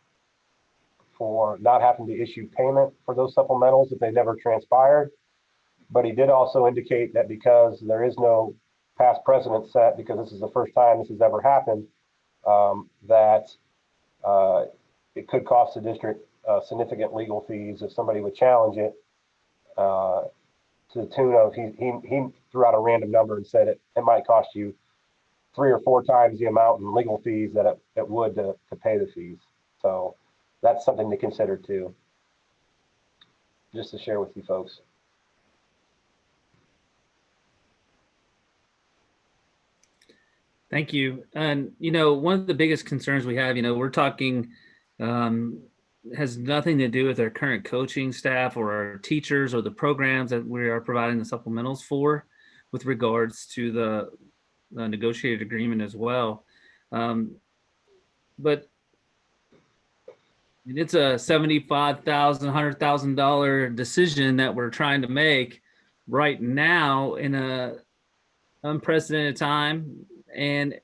[SPEAKER 6] for not having to issue payment for those supplementals if they never transpired. But he did also indicate that because there is no past precedent set, because this is the first time this has ever happened, that it could cost the district significant legal fees if somebody would challenge it, to the tune of, he threw out a random number and said it might cost you 3 or 4 times the amount in legal fees that it would to pay the fees. So that's something to consider too, just to share with you folks.
[SPEAKER 3] Thank you. And, one of the biggest concerns we have, we're talking, has nothing to do with our current coaching staff or our teachers or the programs that we are providing the supplementals for with regards to the negotiated agreement as well. But it's a $75,000, $100,000 decision that we're trying to make right now in a unprecedented time and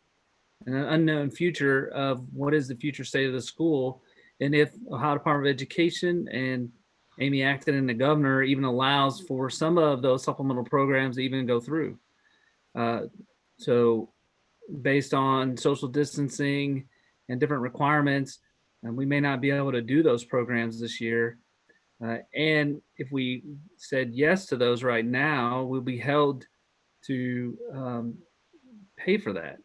[SPEAKER 3] an unknown future of what is the future state of the school. And if Ohio Department of Education and Amy Acton and the governor even allows for some of those supplemental programs to even go through. So based on social distancing and different requirements, we may not be able to do those programs this year. And if we said yes to those right now, we'll be held to pay for that,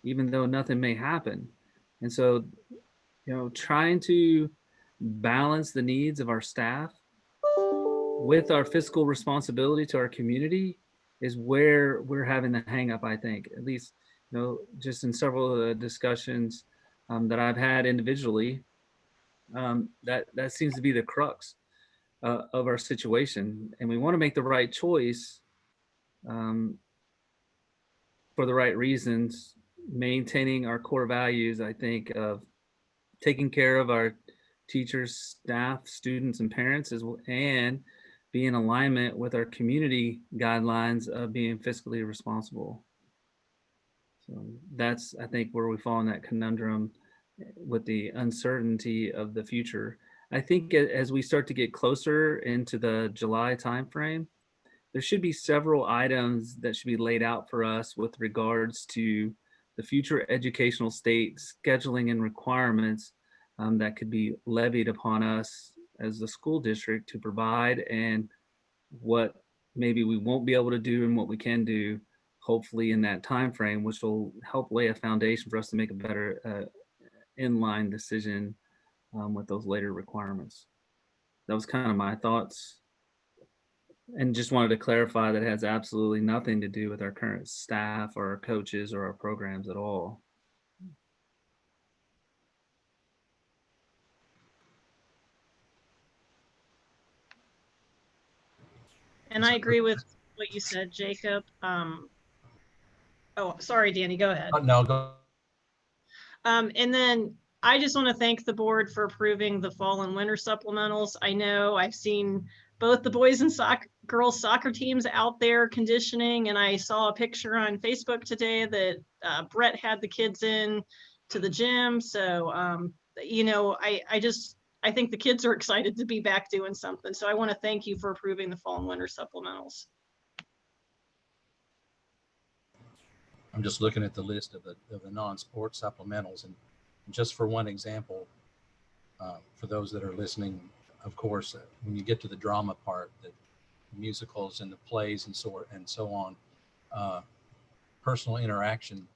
[SPEAKER 3] even though nothing may happen. And so, trying to balance the needs of our staff with our fiscal responsibility to our community is where we're having the hang up, I think, at least, just in several of the discussions that I've had individually, that seems to be the crux of our situation. And we want to make the right choice for the right reasons, maintaining our core values, I think, of taking care of our teachers, staff, students, and parents, and be in alignment with our community guidelines of being fiscally responsible. So that's, I think, where we fall in that conundrum with the uncertainty of the future. I think as we start to get closer into the July timeframe, there should be several items that should be laid out for us with regards to the future educational state scheduling and requirements that could be levied upon us as the school district to provide, and what maybe we won't be able to do and what we can do, hopefully in that time frame, which will help lay a foundation for us to make a better inline decision with those later requirements. That was kind of my thoughts. And just wanted to clarify that it has absolutely nothing to do with our current staff or our coaches or our programs at all.
[SPEAKER 5] And I agree with what you said, Jacob. Oh, sorry, Danny, go ahead.
[SPEAKER 1] No, go.
[SPEAKER 5] And then I just want to thank the board for approving the fall and winter supplementals. I know I've seen both the boys and girls soccer teams out there conditioning, and I saw a picture on Facebook today that Brett had the kids in to the gym. So, you know, I think the kids are excited to be back doing something. So I want to thank you for approving the fall and winter supplementals.
[SPEAKER 1] I'm just looking at the list of the non-sport supplementals, and just for one example, for those that are listening, of course, when you get to the drama part, the musicals and the plays and so on, personal interaction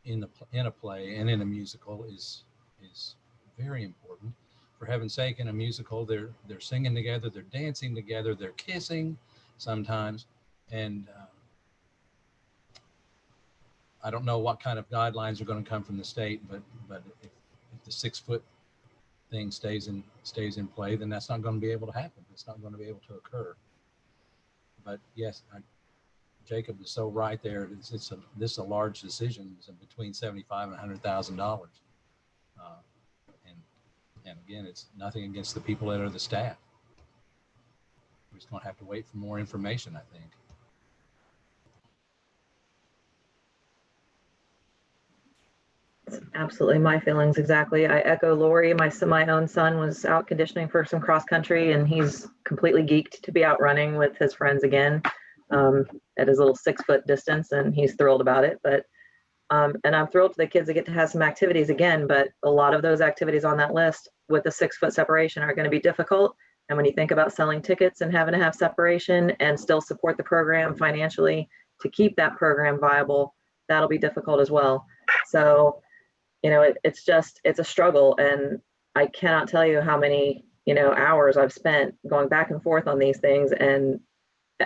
[SPEAKER 1] in a play and in a musical is very important. For heaven's sake, in a musical, they're singing together, they're dancing together, they're kissing sometimes, and I don't know what kind of guidelines are going to come from the state, but if the 6 foot thing stays in play, then that's not going to be able to happen. It's not going to be able to occur. But yes, Jacob is so right there. This is a large decision. It's between $75,000 and $100,000. And again, it's nothing against the people that are the staff. We're just going to have to wait for more information, I think.
[SPEAKER 7] Absolutely my feelings exactly. I echo Lori. My own son was out conditioning for some cross country, and he's completely geeked to be out running with his friends again at his little 6 foot distance, and he's thrilled about it. But and I'm thrilled for the kids to get to have some activities again, but a lot of those activities on that list with the 6 foot separation are going to be difficult. And when you think about selling tickets and having to have separation and still support the program financially to keep that program viable, that'll be difficult as well. So, you know, it's a struggle, and I cannot tell you how many, you know, hours I've spent going back and forth on these things, and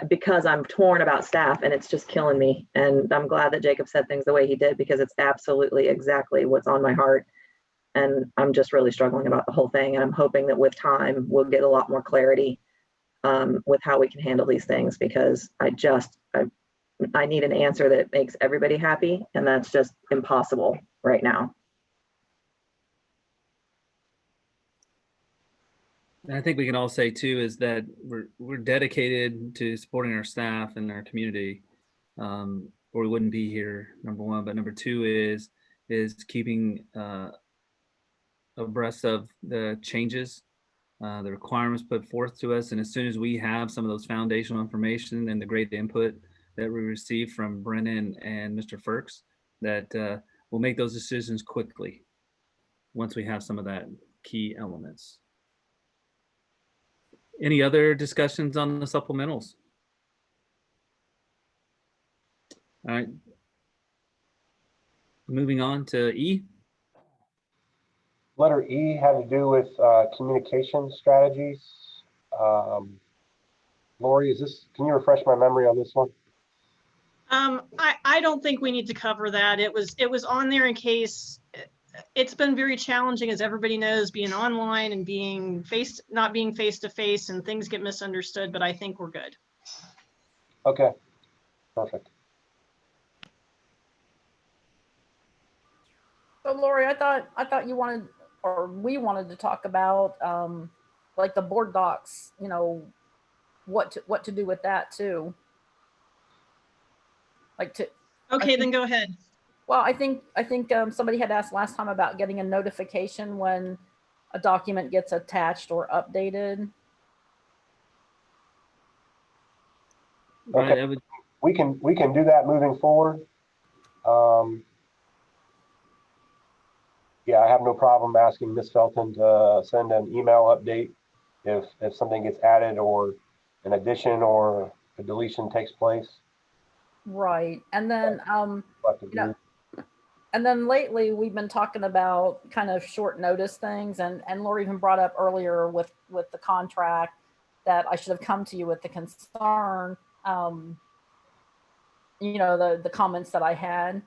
[SPEAKER 7] because I'm torn about staff, and it's just killing me. And I'm glad that Jacob said things the way he did, because it's absolutely exactly what's on my heart. And I'm just really struggling about the whole thing. And I'm hoping that with time, we'll get a lot more clarity with how we can handle these things, because I need an answer that makes everybody happy. And that's just impossible right now.
[SPEAKER 3] And I think we can all say too is that we're dedicated to supporting our staff and our community, or we wouldn't be here. Number one, but number two is keeping abreast of the changes, the requirements put forth to us, and as soon as we have some of those foundational information and the great input that we received from Brennan and Mr. Firks, that we'll make those decisions quickly once we have some of that key elements. Any other discussions on the supplementals? All right. Moving on to E.
[SPEAKER 6] Letter E had to do with communication strategies. Lori, can you refresh my memory on this one?
[SPEAKER 5] I don't think we need to cover that. It was on there in case. It's been very challenging, as everybody knows, being online and not being face to face, and things get misunderstood, but I think we're good.
[SPEAKER 6] Okay, perfect.
[SPEAKER 4] So Lori, I thought you wanted, or we wanted to talk about like the board docs, you know, what to do with that too.
[SPEAKER 5] Okay, then go ahead.
[SPEAKER 4] Well, I think somebody had asked last time about getting a notification when a document gets attached or updated.
[SPEAKER 6] Okay,
[SPEAKER 3] Right,
[SPEAKER 6] we can do that moving forward. Yeah, I have no problem asking Ms. Felton to send an email update if something gets added or an addition or a deletion takes place.
[SPEAKER 4] Right, and then you know, And then lately we've been talking about kind of short notice things, and Laura even brought up earlier with the contract that I should have come to you with the concern, you know, the comments that I had.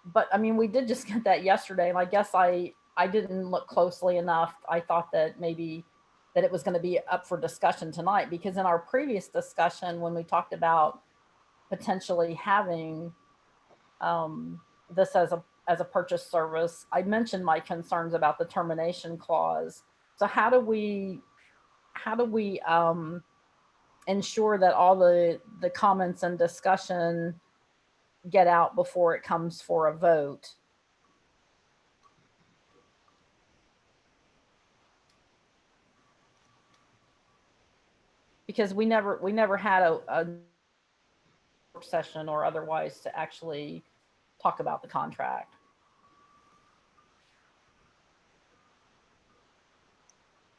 [SPEAKER 4] But I mean, we did just get that yesterday, and I guess I didn't look closely enough. I thought that maybe that it was going to be up for discussion tonight, because in our previous discussion, when we talked about potentially having this as a purchase service, I mentioned my concerns about the termination clause. So how do we ensure that all the comments and discussion get out before it comes for a vote? Because we never had a session or otherwise to actually talk about the contract.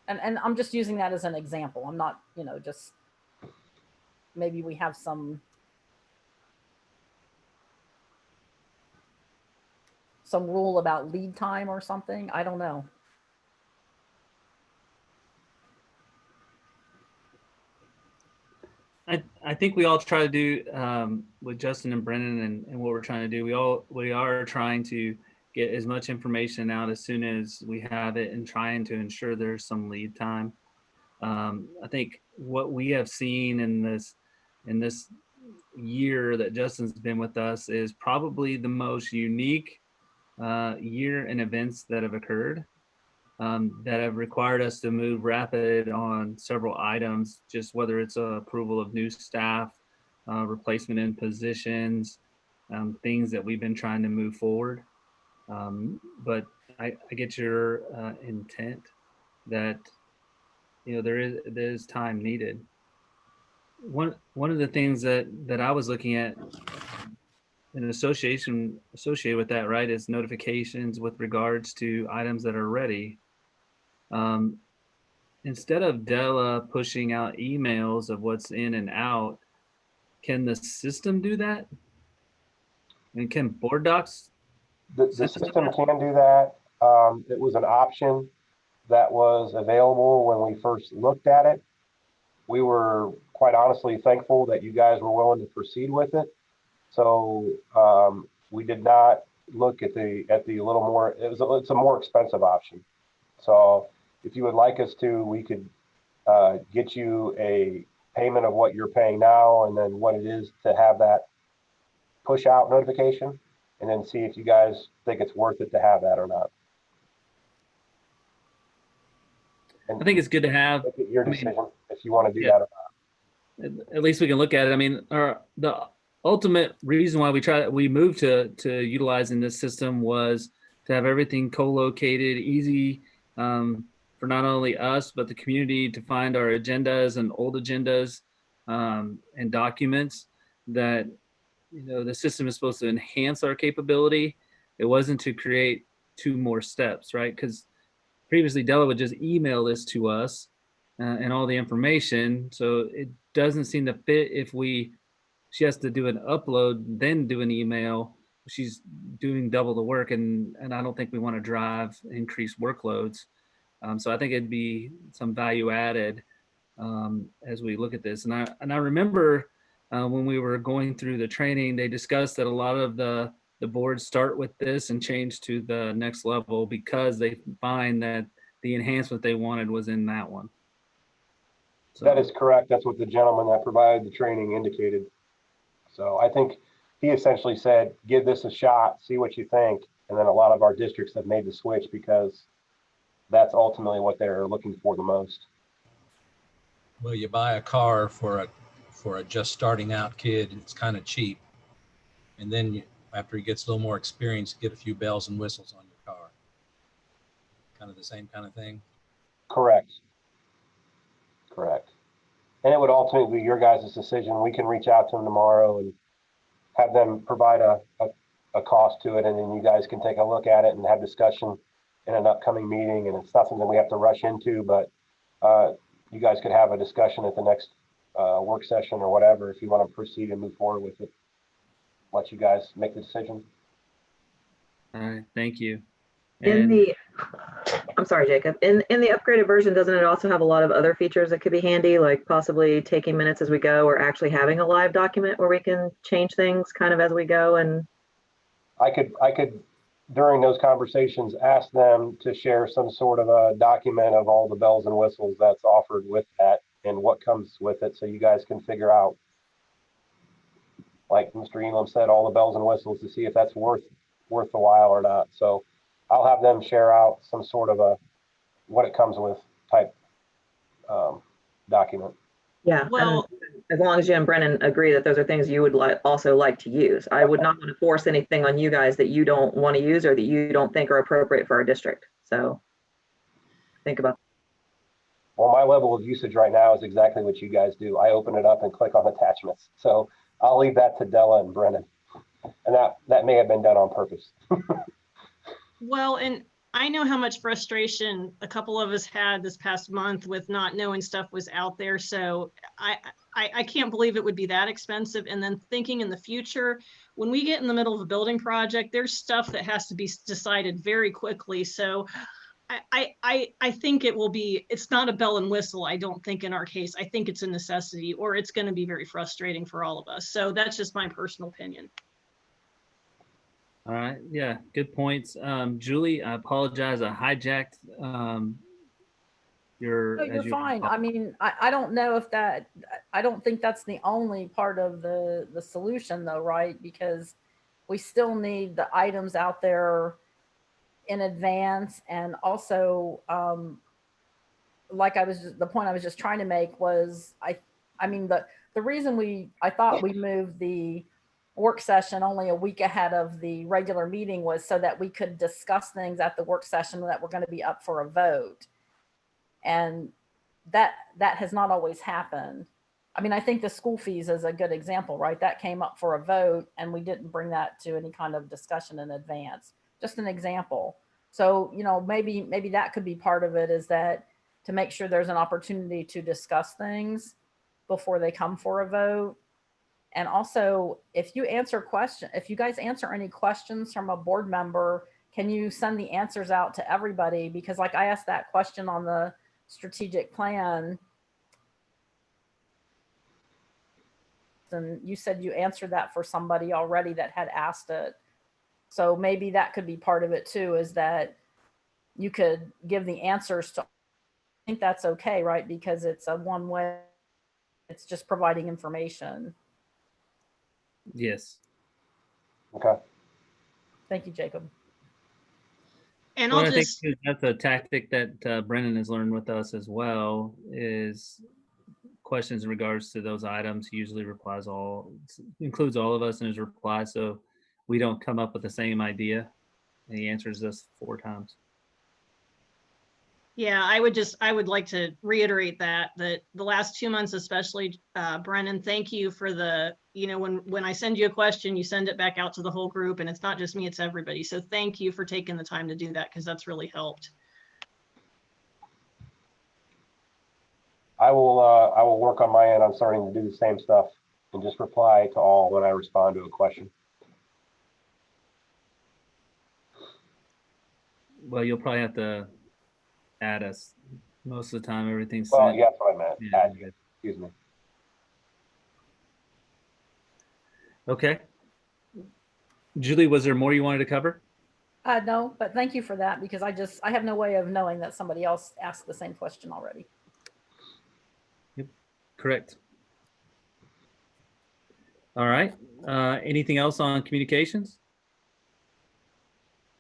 [SPEAKER 4] And I'm just using that as an example. I'm not, you know, just maybe we have some rule about lead time or something. I don't know.
[SPEAKER 3] I think we all try to do with Justin and Brennan and what we're trying to do. We are trying to get as much information out as soon as we have it, and trying to ensure there's some lead time. I think what we have seen in this year that Justin's been with us is probably the most unique year in events that have occurred. That have required us to move rapid on several items, just whether it's approval of new staff, replacement in positions, things that we've been trying to move forward. But I get your intent that, you know, there is time needed. One of the things that I was looking at in associated with that, right, is notifications with regards to items that are ready. Instead of Della pushing out emails of what's in and out, can the system do that? And can board docs?
[SPEAKER 6] The system can do that. It was an option that was available when we first looked at it. We were quite honestly thankful that you guys were willing to proceed with it. So we did not look at the little more. It's a more expensive option. So if you would like us to, we could get you a payment of what you're paying now, and then what it is to have that push out notification, and then see if you guys think it's worth it to have that or not. And
[SPEAKER 3] I think it's good to have.
[SPEAKER 6] make it your decision if you want to do that or not.
[SPEAKER 3] At least we can look at it. I mean, the ultimate reason why we moved to utilizing this system was to have everything co-located, easy for not only us but the community to find our agendas and old agendas and documents. That, you know, the system is supposed to enhance our capability. It wasn't to create two more steps, right? Because previously Della would just email this to us and all the information. So it doesn't seem to fit if she has to do an upload, then do an email. She's doing double the work, and I don't think we want to drive increased workloads. So I think it'd be some value added as we look at this. And I remember when we were going through the training, they discussed that a lot of the boards start with this and change to the next level because they find that the enhancement they wanted was in that one. So
[SPEAKER 6] That is correct. That's what the gentleman that provided the training indicated. So I think he essentially said, give this a shot, see what you think. And then a lot of our districts have made the switch because that's ultimately what they're looking for the most.
[SPEAKER 1] Well, you buy a car for a just starting out kid, and it's kind of cheap. And then after he gets a little more experience, you get a few bells and whistles on your car. Kind of the same kind of thing.
[SPEAKER 6] Correct. Correct. And it would ultimately be your guys' decision. We can reach out to them tomorrow and have them provide a cost to it, and then you guys can take a look at it and have discussion in an upcoming meeting. And it's not something we have to rush into, but you guys could have a discussion at the next work session or whatever if you want to proceed and move forward with it. Let you guys make the decision.
[SPEAKER 3] All right, thank you.
[SPEAKER 7] In
[SPEAKER 3] And
[SPEAKER 7] the, I'm sorry, Jacob, in the upgraded version, doesn't it also have a lot of other features that could be handy, like possibly taking minutes as we go, or actually having a live document where we can change things kind of as we go? And
[SPEAKER 6] I could during those conversations ask them to share some sort of a document of all the bells and whistles that's offered with that and what comes with it, so you guys can figure out, like Mr. Elam said, all the bells and whistles to see if that's worth the while or not. So I'll have them share out some sort of a what it comes with type document.
[SPEAKER 7] yeah,
[SPEAKER 5] Well,
[SPEAKER 7] as long as you and Brennan agree that those are things you would also like to use. I would not want to force anything on you guys that you don't want to use or that you don't think are appropriate for our district. So think about.
[SPEAKER 6] Well, my level of usage right now is exactly what you guys do. I open it up and click on attachments. So I'll leave that to Della and Brennan. And that may have been done on purpose.
[SPEAKER 5] well, and I know how much frustration a couple of us had this past month with not knowing stuff was out there. So I can't believe it would be that expensive. And then thinking in the future, when we get in the middle of a building project, there's stuff that has to be decided very quickly. So I think it will be, it's not a bell and whistle. I don't think in our case, I think it's a necessity, or it's going to be very frustrating for all of us. So that's just my personal opinion.
[SPEAKER 3] all right, yeah, good points. Julie, I apologize. I hijacked your.
[SPEAKER 4] No, you're fine. I mean, I don't know if that, I don't think that's the only part of the solution though, right? Because we still need the items out there in advance. And also, like the point I was just trying to make was, I mean, the reason I thought we moved the work session only a week ahead of the regular meeting was so that we could discuss things at the work session that were going to be up for a vote. And that has not always happened. I mean, I think the school fees is a good example, right? That came up for a vote and we didn't bring that to any kind of discussion in advance. Just an example. So, you know, maybe that could be part of it, is that to make sure there's an opportunity to discuss things before they come for a vote. And also, if you guys answer any questions from a board member, can you send the answers out to everybody? Because like I asked that question on the strategic plan, and you said you answered that for somebody already that had asked it. So maybe that could be part of it too, is that you could give the answers to, I think that's okay, right? Because it's a one way, it's just providing information.
[SPEAKER 3] Yes.
[SPEAKER 6] Okay.
[SPEAKER 4] Thank you, Jacob.
[SPEAKER 5] And
[SPEAKER 3] Well,
[SPEAKER 5] I'll
[SPEAKER 3] I think
[SPEAKER 5] just,
[SPEAKER 3] that's a tactic that Brennan has learned with us as well, is questions in regards to those items. He usually includes all of us in his reply, so we don't come up with the same idea, and he answers us 4 times.
[SPEAKER 5] yeah, I would like to reiterate that the last 2 months, especially, Brennan, thank you for the, you know, when I send you a question, you send it back out to the whole group, and it's not just me, it's everybody. So thank you for taking the time to do that, because that's really helped.
[SPEAKER 6] I will work on my end on starting to do the same stuff and just reply to all when I respond to a question.
[SPEAKER 3] Well, you'll probably have to add us. Most of the time, everything's
[SPEAKER 6] Well,
[SPEAKER 3] sent.
[SPEAKER 6] yeah, that's what I meant.
[SPEAKER 3] Yeah,
[SPEAKER 6] Add you. Excuse me.
[SPEAKER 3] okay. Julie, was there more you wanted to cover?
[SPEAKER 4] No, but thank you for that, because I have no way of knowing that somebody else asked the same question already.
[SPEAKER 3] Yep, correct. All right. Anything else on communications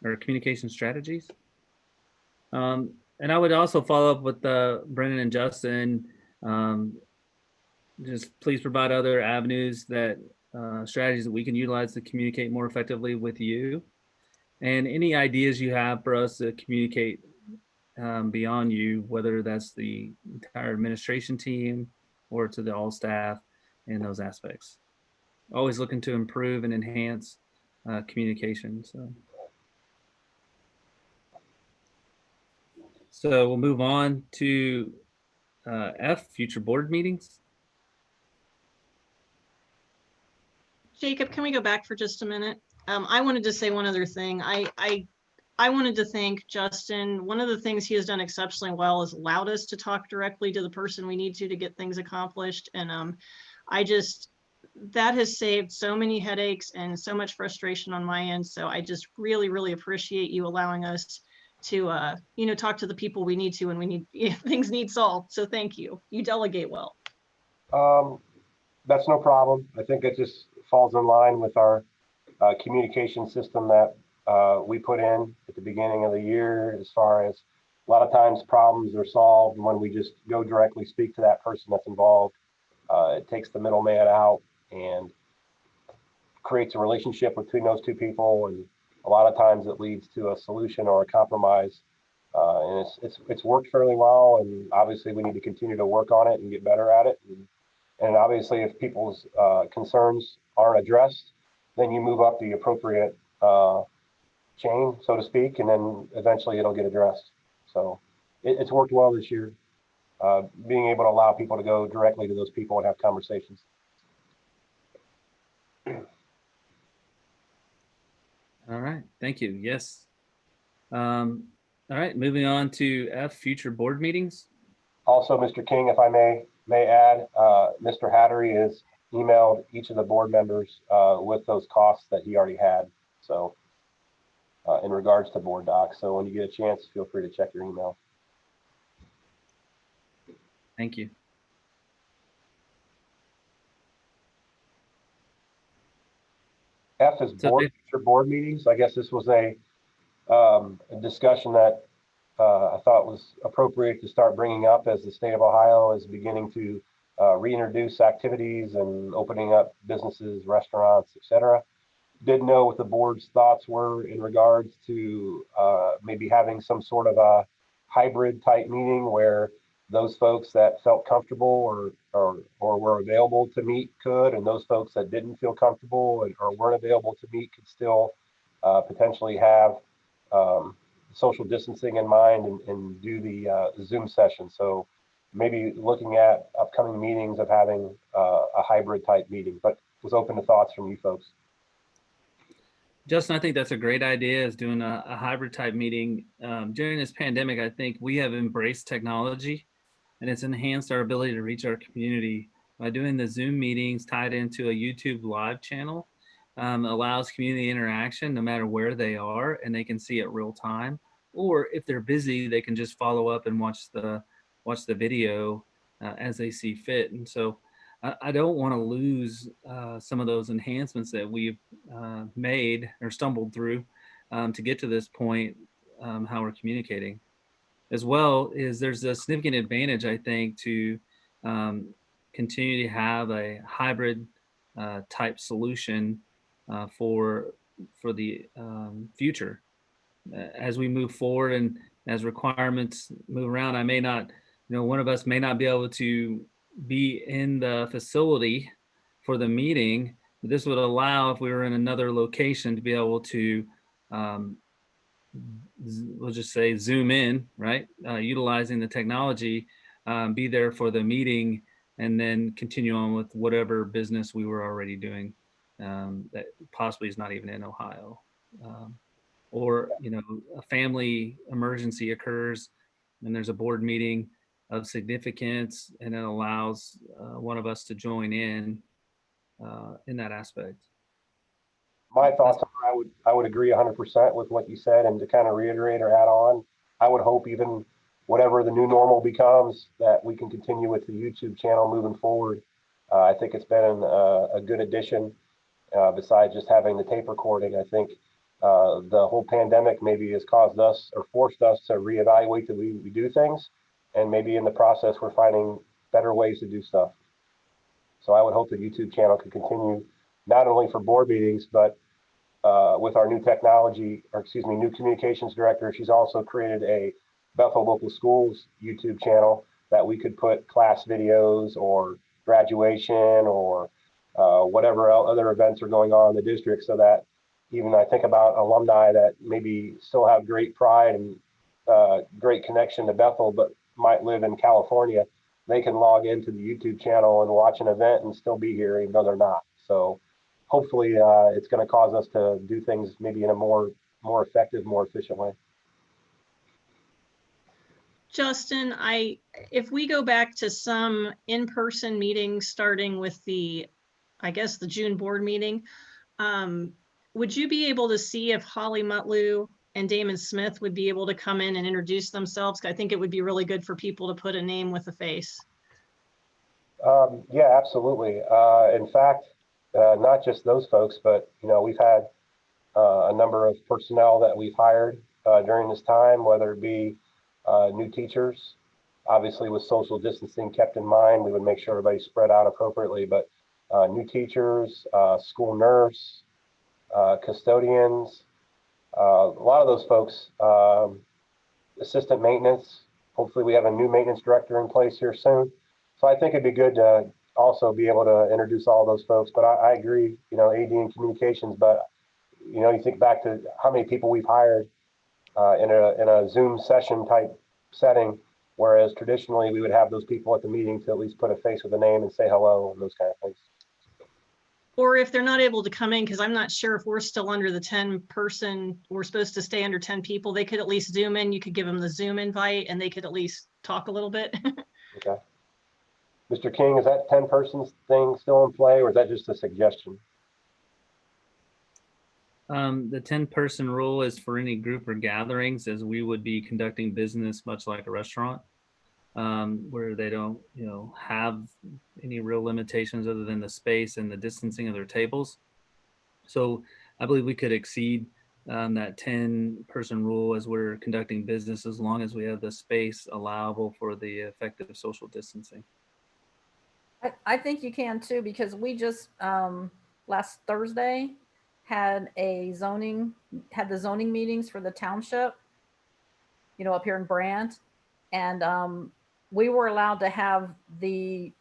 [SPEAKER 3] or communication strategies? And I would also follow up with Brennan and Justin. Just please provide other avenues strategies that we can utilize to communicate more effectively with you. And any ideas you have for us to communicate beyond you, whether that's the entire administration team or to the all staff in those aspects. Always looking to improve and enhance communication. So we'll move on to F, future board meetings.
[SPEAKER 5] Jacob, can we go back for just a minute? I wanted to say one other thing. I wanted to thank Justin. One of the things he has done exceptionally well is allowed us to talk directly to the person we need to get things accomplished. And that has saved so many headaches and so much frustration on my end. So I just really, really appreciate you allowing us to, talk to the people we need to when we need things need solved. So thank you. You delegate well.
[SPEAKER 6] That's no problem. I think it just falls in line with our communication system that we put in at the beginning of the year, as far as a lot of times problems are solved when we just go directly speak to that person that's involved. It takes the middleman out and creates a relationship between those two people, and a lot of times it leads to a solution or a compromise. And it's worked fairly well, and obviously we need to continue to work on it and get better at it. And obviously, if people's concerns aren't addressed, then you move up the appropriate chain, so to speak, and then eventually it'll get addressed. So it's worked well this year, being able to allow people to go directly to those people and have conversations.
[SPEAKER 3] All right, thank you. Yes. All right, moving on to F, future board meetings.
[SPEAKER 6] Also, Mr. King, if I may add, Mr. Hattery has emailed each of the board members with those costs that he already had. So in regards to board docs. So when you get a chance, feel free to check your email.
[SPEAKER 3] Thank you.
[SPEAKER 6] F is future board meetings. I guess this was a discussion that I thought was appropriate to start bringing up as the state of Ohio is beginning to reintroduce activities and opening up businesses, restaurants, etc. Didn't know what the board's thoughts were in regards to maybe having some sort of a hybrid type meeting where those folks that felt comfortable or were available to meet could, and those folks that didn't feel comfortable or weren't available to meet could still potentially have social distancing in mind and do the Zoom session. So maybe looking at upcoming meetings of having a hybrid type meeting, but was open to thoughts from you folks.
[SPEAKER 3] Justin, I think that's a great idea, is doing a hybrid type meeting. During this pandemic, I think we have embraced technology and it's enhanced our ability to reach our community. By doing the Zoom meetings tied into a YouTube live channel, allows community interaction no matter where they are, and they can see it real time. Or if they're busy, they can just follow up and watch the video as they see fit. And so I don't want to lose some of those enhancements that we've made or stumbled through to get to this point, how we're communicating. As well is there's a significant advantage, I think, to continue to have a hybrid type solution for the future. As we move forward and as requirements move around, I may not, one of us may not be able to be in the facility for the meeting. But this would allow, if we were in another location, to be able to we'll just say Zoom in, right? Utilizing the technology, be there for the meeting, and then continue on with whatever business we were already doing that possibly is not even in Ohio. Or, a family emergency occurs and there's a board meeting of significance, and it allows one of us to join in that aspect.
[SPEAKER 6] My thoughts are I would agree 100% with what you said, and to kind of reiterate or add on, I would hope even whatever the new normal becomes, that we can continue with the YouTube channel moving forward. I think it's been a good addition besides just having the tape recording. I think the whole pandemic maybe has caused us or forced us to reevaluate the way we do things, and maybe in the process we're finding better ways to do stuff. So I would hope the YouTube channel could continue not only for board meetings, but with our new technology, or excuse me, new communications director. She's also created a Bethel Local Schools YouTube channel that we could put class videos or graduation or whatever other events are going on in the district, so that even I think about alumni that maybe still have great pride and great connection to Bethel, but might live in California, they can log into the YouTube channel and watch an event and still be here even though they're not. So hopefully it's going to cause us to do things maybe in a more effective, more efficient way.
[SPEAKER 5] Justin, if we go back to some in-person meetings, starting with I guess the June board meeting, would you be able to see if Holly Mutlu and Damon Smith would be able to come in and introduce themselves? I think it would be really good for people to put a name with a face.
[SPEAKER 6] Yeah, absolutely. In fact, not just those folks, but we've had a number of personnel that we've hired during this time, whether it be new teachers. Obviously, with social distancing kept in mind, we would make sure everybody's spread out appropriately, but new teachers, school nurse, custodians, a lot of those folks, assistant maintenance. Hopefully we have a new maintenance director in place here soon. So I think it'd be good to also be able to introduce all those folks. But I agree, AD and communications, but you think back to how many people we've hired in a Zoom session type setting, whereas traditionally we would have those people at the meeting to at least put a face with a name and say hello and those kind of things.
[SPEAKER 5] Or if they're not able to come in, because I'm not sure if we're still under the 10-person, we're supposed to stay under 10 people, they could at least Zoom in. You could give them the Zoom invite and they could at least talk a little bit.
[SPEAKER 6] Okay. Mr. King, is that 10-person thing still in play, or is that just a suggestion?
[SPEAKER 3] The 10-person rule is for any group or gatherings, as we would be conducting business much like a restaurant, where they don't, have any real limitations other than the space and the distancing of their tables. So I believe we could exceed that 10-person rule as we're conducting business, as long as we have the space allowable for the effective social distancing.
[SPEAKER 4] I think you can too, because we just last Thursday had the zoning meetings for the township, up here in Brant, and we were allowed to have the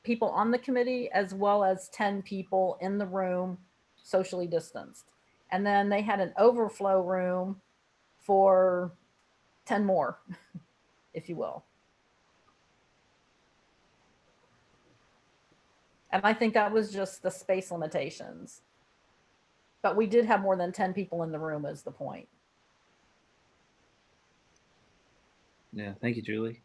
[SPEAKER 4] people on the committee as well as 10 people in the room socially distanced, and then they had an overflow room for 10 more, if you will. And I think that was just the space limitations. But we did have more than 10 people in the room, is the point.
[SPEAKER 3] Yeah, thank you, Julie.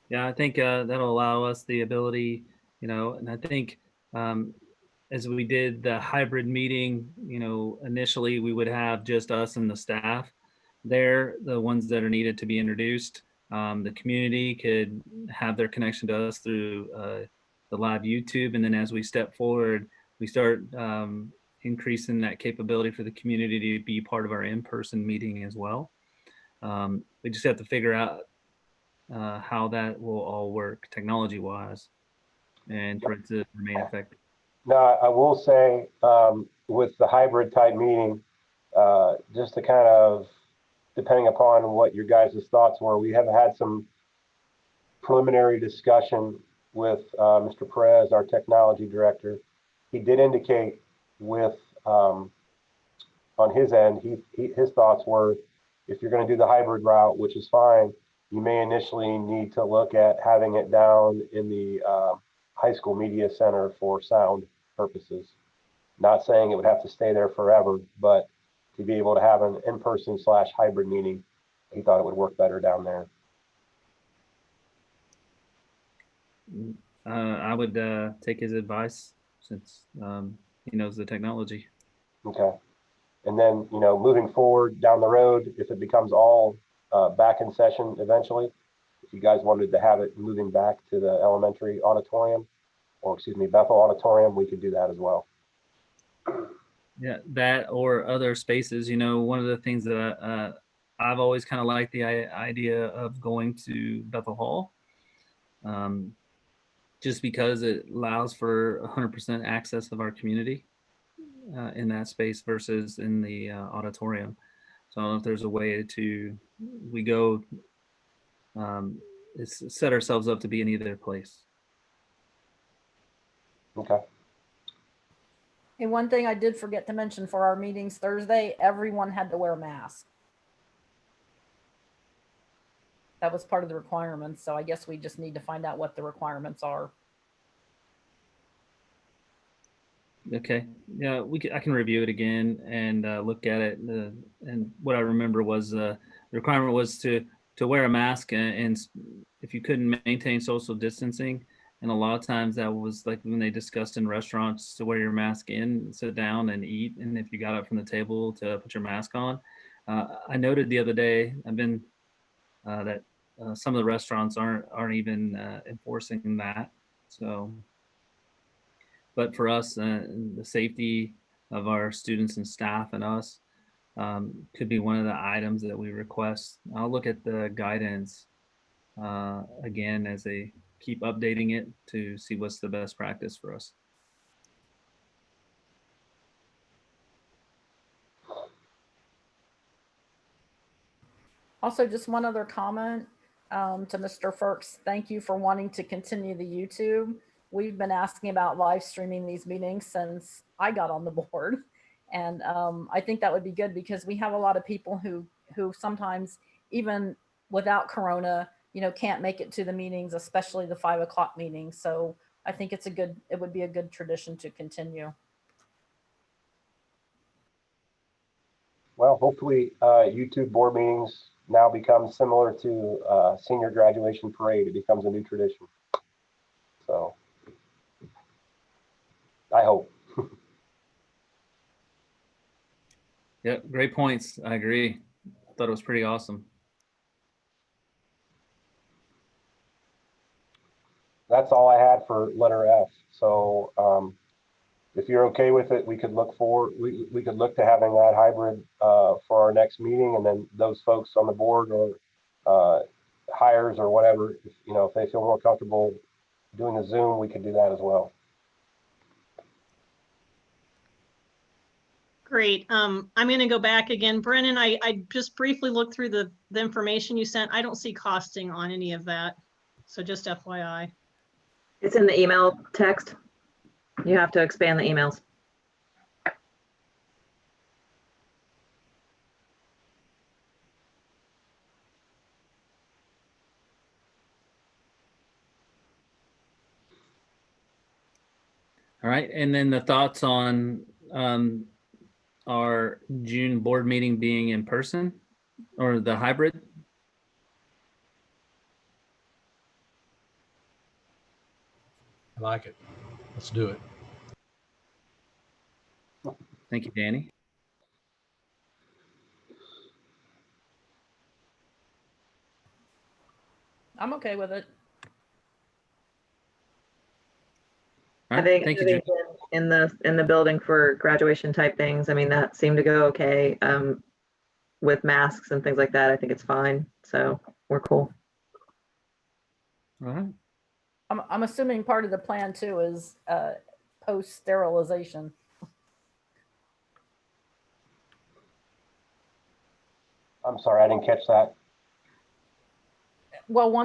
[SPEAKER 3] Yeah, I think that'll allow us the ability, and I think as we did the hybrid meeting, initially we would have just us and the staff there, the ones that are needed to be introduced. The community could have their connection to us through the live YouTube. And then as we step forward, we start increasing that capability for the community to be part of our in-person meeting as well. We just have to figure out how that will all work technology-wise and for it to remain effective.
[SPEAKER 6] Now, I will say with the hybrid type meeting, just to kind of, depending upon what your guys' thoughts were, we have had some preliminary discussion with Mr. Perez, our technology director. He did indicate with, on his end, his thoughts were, if you're going to do the hybrid route, which is fine, you may initially need to look at having it down in the high school media center for sound purposes. Not saying it would have to stay there forever, but to be able to have an in-person / hybrid meeting, he thought it would work better down there.
[SPEAKER 3] I would take his advice, since he knows the technology.
[SPEAKER 6] Okay. And then, moving forward down the road, if it becomes all back in session eventually, if you guys wanted to have it moving back to the elementary auditorium, or excuse me, Bethel auditorium, we could do that as well.
[SPEAKER 3] Yeah, that or other spaces. One of the things that I've always kind of liked the idea of going to Bethel Hall, just because it allows for 100% access of our community in that space versus in the auditorium. So I don't know if there's a way to set ourselves up to be in either place.
[SPEAKER 6] Okay.
[SPEAKER 4] And one thing I did forget to mention for our meetings Thursday, everyone had to wear a mask. That was part of the requirements. So I guess we just need to find out what the requirements are.
[SPEAKER 3] Okay, yeah, I can review it again and look at it. And what I remember was the requirement was to wear a mask, and if you couldn't maintain social distancing, and a lot of times that was like when they discussed in restaurants to wear your mask in, sit down and eat, and if you got up from the table to put your mask on. I noted the other day, I've been that some of the restaurants aren't even enforcing that. So, but for us, the safety of our students and staff and us could be one of the items that we request. I'll look at the guidance again as they keep updating it to see what's the best practice for us.
[SPEAKER 4] Also, just one other comment to Mr. Firks. Thank you for wanting to continue the YouTube. We've been asking about live streaming these meetings since I got on the board. And I think that would be good because we have a lot of people who sometimes, even without Corona, can't make it to the meetings, especially the 5 o'clock meetings. So I think it would be a good tradition to continue.
[SPEAKER 6] Well, hopefully YouTube board meetings now become similar to senior graduation parade. It becomes a new tradition. So I hope.
[SPEAKER 3] Yeah, great points. I agree. I thought it was pretty awesome.
[SPEAKER 6] That's all I had for letter F. So if you're okay with it, we could look we could look to having that hybrid for our next meeting, and then those folks on the board or hires or whatever, if they feel more comfortable doing the Zoom, we could do that as well.
[SPEAKER 5] Great. I'm going to go back again. Brennan, I just briefly looked through the information you sent. I don't see costing on any of that. So just FYI.
[SPEAKER 7] It's in the email text. You have to expand the emails.
[SPEAKER 3] All right, and then the thoughts on our June board meeting being in person or the hybrid?
[SPEAKER 1] I like it. Let's do it.
[SPEAKER 3] Thank you, Danny.
[SPEAKER 4] I'm okay with it.
[SPEAKER 3] All
[SPEAKER 7] I
[SPEAKER 3] right,
[SPEAKER 7] think
[SPEAKER 3] thank you, Julie.
[SPEAKER 7] in the building for graduation type things, I mean, that seemed to go okay with masks and things like that. I think it's fine. So we're cool.
[SPEAKER 3] All right.
[SPEAKER 4] I'm assuming part of the plan too is post sterilization.
[SPEAKER 6] I'm sorry, I didn't catch that.
[SPEAKER 4] Well,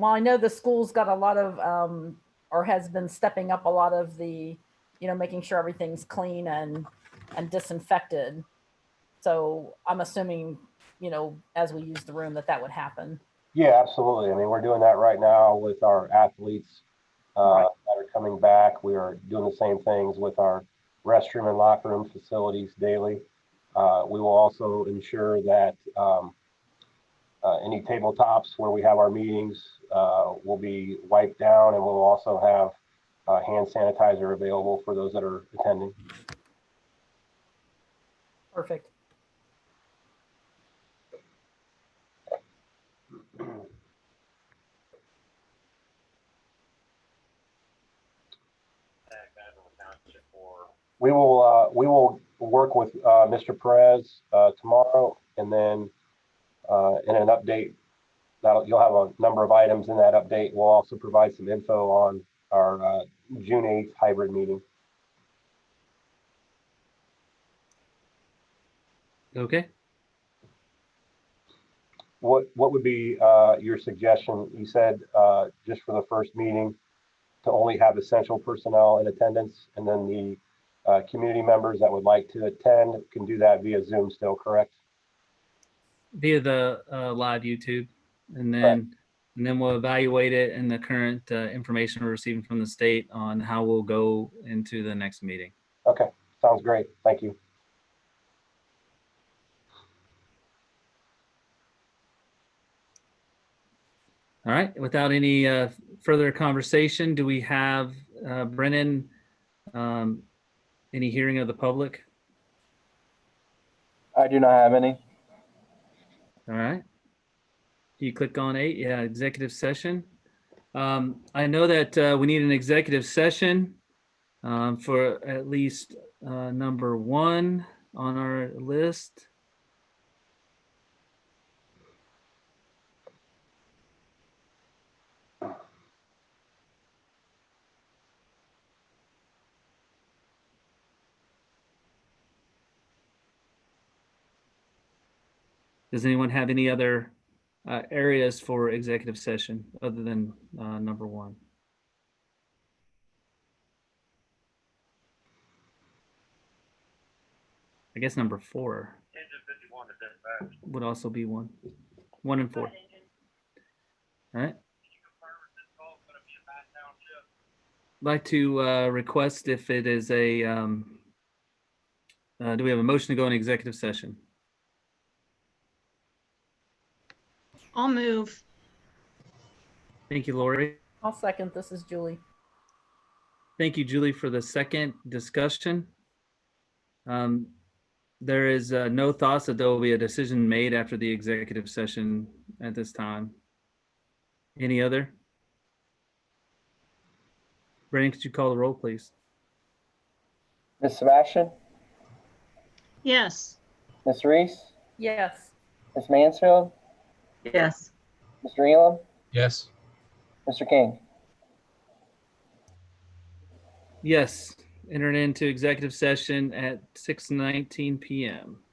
[SPEAKER 4] I know the school's got a lot of or has been stepping up a lot of the, making sure everything's clean and disinfected. So I'm assuming, as we use the room, that would happen.
[SPEAKER 6] Yeah, absolutely. I mean, we're doing that right now with our athletes
[SPEAKER 4] Right.
[SPEAKER 6] that are coming back. We are doing the same things with our restroom and locker room facilities daily. We will also ensure that any tabletops where we have our meetings will be wiped down, and we'll also have hand sanitizer available for those that are attending.
[SPEAKER 4] Perfect.
[SPEAKER 6] We will work with Mr. Perez tomorrow, and then in an update you'll have a number of items in that update. We'll also provide some info on our June 8th hybrid meeting.
[SPEAKER 3] Okay.
[SPEAKER 6] What would be your suggestion? You said just for the first meeting to only have essential personnel in attendance, and then the community members that would like to attend can do that via Zoom still, correct?
[SPEAKER 3] Via the live YouTube. And then And then we'll evaluate it and the current information we're receiving from the state on how we'll go into the next meeting.
[SPEAKER 6] Okay, sounds great. Thank you.
[SPEAKER 3] All right, without any further conversation, do we have, Brennan, any hearing of the public?
[SPEAKER 2] I do not have any.
[SPEAKER 3] All right. You click on 8, yeah, executive session. I know that we need an executive session for at least number 1 on our list. Does anyone have any other areas for executive session other than number 1? I guess number 4 would also be 1 and 4. All right. I'd like to request if it is a, do we have a motion to go in executive session?
[SPEAKER 5] I'll move.
[SPEAKER 3] Thank you, Lori.
[SPEAKER 4] I'll second. This is Julie.
[SPEAKER 3] Thank you, Julie, for the second discussion. There is no thoughts that there will be a decision made after the executive session at this time. Any other? Brandon, could you call the roll, please?
[SPEAKER 2] Ms. Sebastian,
[SPEAKER 5] Yes.
[SPEAKER 2] Ms. Reese,
[SPEAKER 4] Yes.
[SPEAKER 2] Ms. Mansfield,
[SPEAKER 7] Yes.
[SPEAKER 2] Mr. Elam,
[SPEAKER 1] Yes.
[SPEAKER 2] Mr. King.
[SPEAKER 3] Yes, entered into executive session at 6:19 p.m.